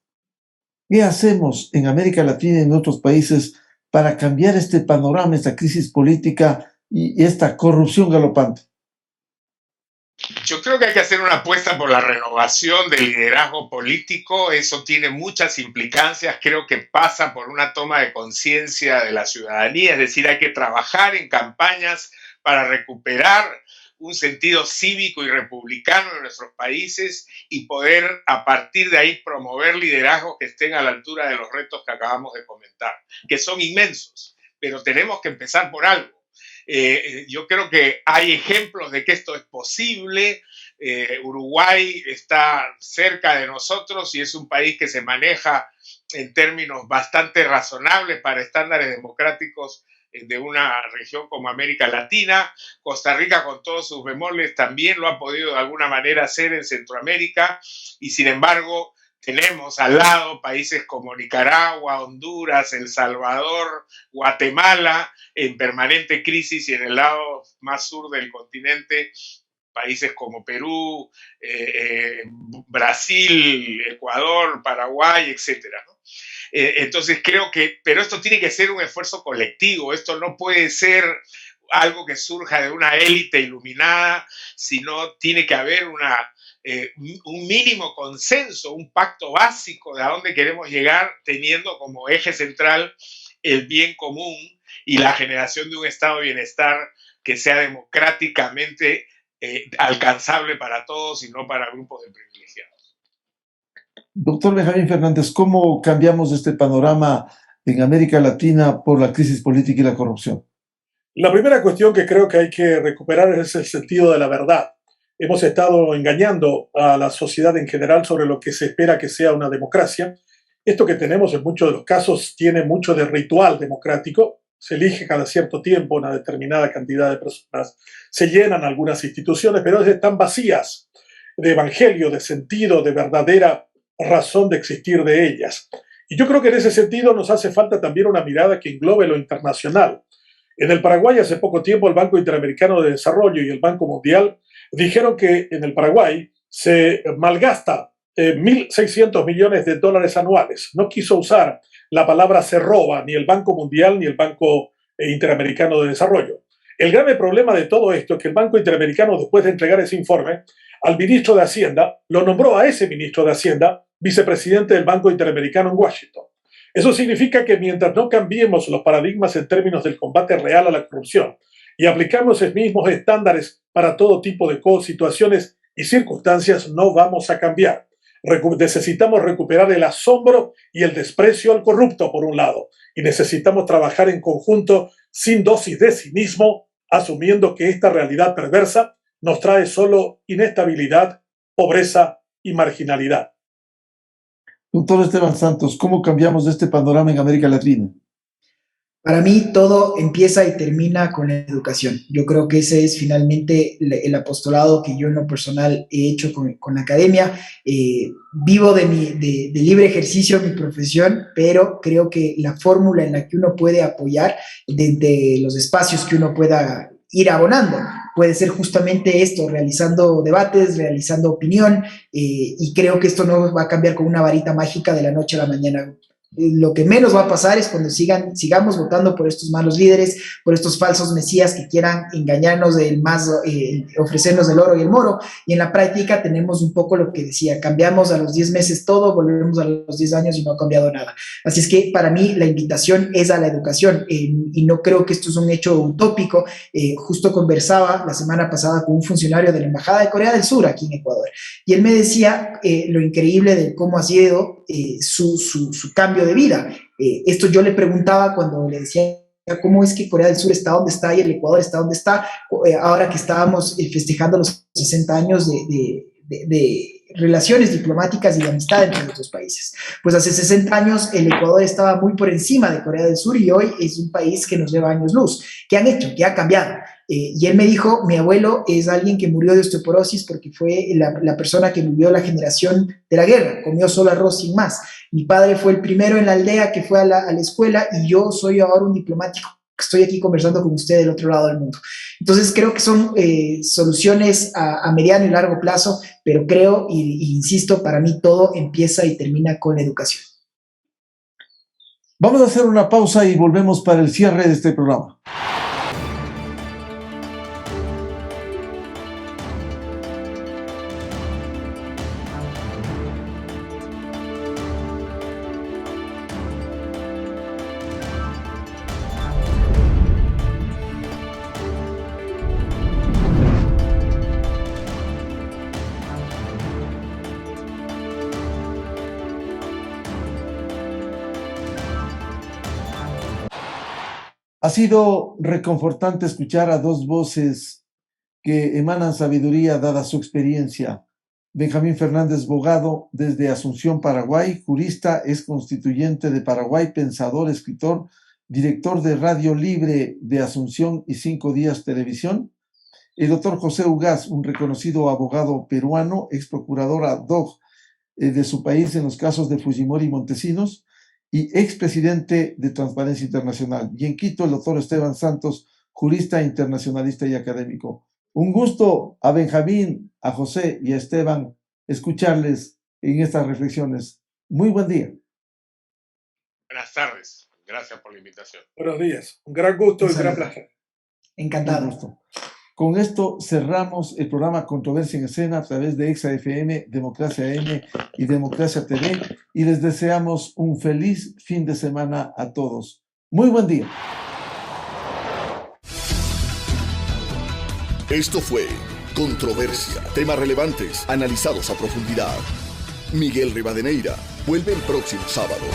¿qué hacemos en América Latina y en otros países para cambiar este panorama, esta crisis política y esta corrupción galopante? Yo creo que hay que hacer una apuesta por la renovación del liderazgo político. Eso tiene muchas implicancias. Creo que pasa por una toma de conciencia de la ciudadanía. Es decir, hay que trabajar en campañas para recuperar un sentido cívico y republicano en nuestros países y poder a partir de ahí promover liderazgos que estén a la altura de los retos que acabamos de comentar, que son inmensos, pero tenemos que empezar por algo. Yo creo que hay ejemplos de que esto es posible. Uruguay está cerca de nosotros y es un país que se maneja en términos bastante razonables para estándares democráticos de una región como América Latina. Costa Rica, con todos sus bemoles, también lo ha podido de alguna manera hacer en Centroamérica, y sin embargo tenemos al lado países como Nicaragua, Honduras, El Salvador, Guatemala, en permanente crisis, y en el lado más sur del continente, países como Perú, Brasil, Ecuador, Paraguay, etcétera, ¿no? Entonces creo que, pero esto tiene que ser un esfuerzo colectivo, esto no puede ser algo que surja de una élite iluminada, sino tiene que haber un mínimo consenso, un pacto básico de a dónde queremos llegar, teniendo como eje central el bien común y la generación de un estado de bienestar que sea democráticamente alcanzable para todos y no para grupos de privilegiados. Doctor Benjamín Fernández, ¿cómo cambiamos este panorama en América Latina por la crisis política y la corrupción? La primera cuestión que creo que hay que recuperar es el sentido de la verdad. Hemos estado engañando a la sociedad en general sobre lo que se espera que sea una democracia. Esto que tenemos en muchos de los casos tiene mucho de ritual democrático. Se elige cada cierto tiempo una determinada cantidad de personas, se llenan algunas instituciones, pero están vacías de evangelio, de sentido, de verdadera razón de existir de ellas. Y yo creo que en ese sentido nos hace falta también una mirada que englobe lo internacional. En el Paraguay hace poco tiempo el Banco Interamericano de Desarrollo y el Banco Mundial dijeron que en el Paraguay se malgasta 1.600 millones de dólares anuales. No quiso usar la palabra se roba ni el Banco Mundial ni el Banco Interamericano de Desarrollo. El grave problema de todo esto es que el Banco Interamericano, después de entregar ese informe al ministro de Hacienda, lo nombró a ese ministro de Hacienda vicepresidente del Banco Interamericano en Washington. Eso significa que mientras no cambiemos los paradigmas en términos del combate real a la corrupción y aplicamos los mismos estándares para todo tipo de situaciones y circunstancias, no vamos a cambiar. Necesitamos recuperar el asombro y el desprecio al corrupto, por un lado, y necesitamos trabajar en conjunto sin dosis de cinismo, asumiendo que esta realidad perversa nos trae solo inestabilidad, pobreza y marginalidad. Doctor Esteban Santos, ¿cómo cambiamos este panorama en América Latina? Para mí todo empieza y termina con la educación. Yo creo que ese es finalmente el apostolado que yo en lo personal he hecho con la academia. Vivo de libre ejercicio mi profesión, pero creo que la fórmula en la que uno puede apoyar desde los espacios que uno pueda ir abonando puede ser justamente esto, realizando debates, realizando opinión, y creo que esto no va a cambiar con una varita mágica de la noche a la mañana. lo que menos va a pasar es cuando sigamos votando por estos malos líderes, por estos falsos mesías que quieran engañarnos ofrecernos el oro y el moro, y en la práctica tenemos un poco lo que decía, cambiamos a los 10 meses todo, volvemos a los 10 años y no ha cambiado nada. Así es que para mí la invitación es a la educación, y no creo que esto es un hecho utópico. Justo conversaba la semana pasada con un funcionario de la Embajada de Corea del Sur aquí en Ecuador, y él me decía lo increíble de cómo ha sido su cambio de vida. Esto yo le preguntaba cuando le decía cómo es que Corea del Sur está donde está y el Ecuador está donde está, ahora que estábamos festejando los 60 años de relaciones diplomáticas y de amistad entre los dos países. Pues hace 60 años el Ecuador estaba muy por encima de Corea del Sur y hoy es un país que nos lleva años luz. ¿Qué han hecho? ¿Qué ha cambiado? Y él me dijo, mi abuelo es alguien que murió de osteoporosis porque fue la persona que vivió la generación de la guerra, comió solo arroz sin más. Mi padre fue el primero en la aldea que fue a la escuela, y yo soy ahora un diplomático que estoy aquí conversando con usted del otro lado del mundo. Entonces creo que son soluciones a mediano y largo plazo, pero creo, y insisto, para mí todo empieza y termina con la educación. Vamos a hacer una pausa y volvemos para el cierre de este programa. Ha sido reconfortante escuchar a dos voces que emanan sabiduría dada su experiencia. Benjamín Fernández Bogado, desde Asunción, Paraguay, jurista, ex constituyente de Paraguay, pensador, escritor, director de Radio Libre de Asunción y 5 Días Televisión. El doctor José Ugaz, un reconocido abogado peruano, ex procurador ad hoc de su país en los casos de Fujimori y Montesinos, y expresidente de Transparencia Internacional. Y en Quito, el doctor Esteban Santos, jurista, internacionalista y académico. Un gusto a Benjamín, a José y a Esteban escucharles en estas reflexiones. Muy buen día. Buenas tardes. Gracias por la invitación. Buenos días. Un gran gusto y un gran placer. Encantado. Un gusto. Con esto cerramos el programa Controversia en Escena a través de Exa FM, Democracia M y Democracia TV, y les deseamos un feliz fin de semana a todos. Muy buen día. Esto fue Controversia, temas relevantes analizados a profundidad. Miguel Rivadeneira vuelve el próximo sábado.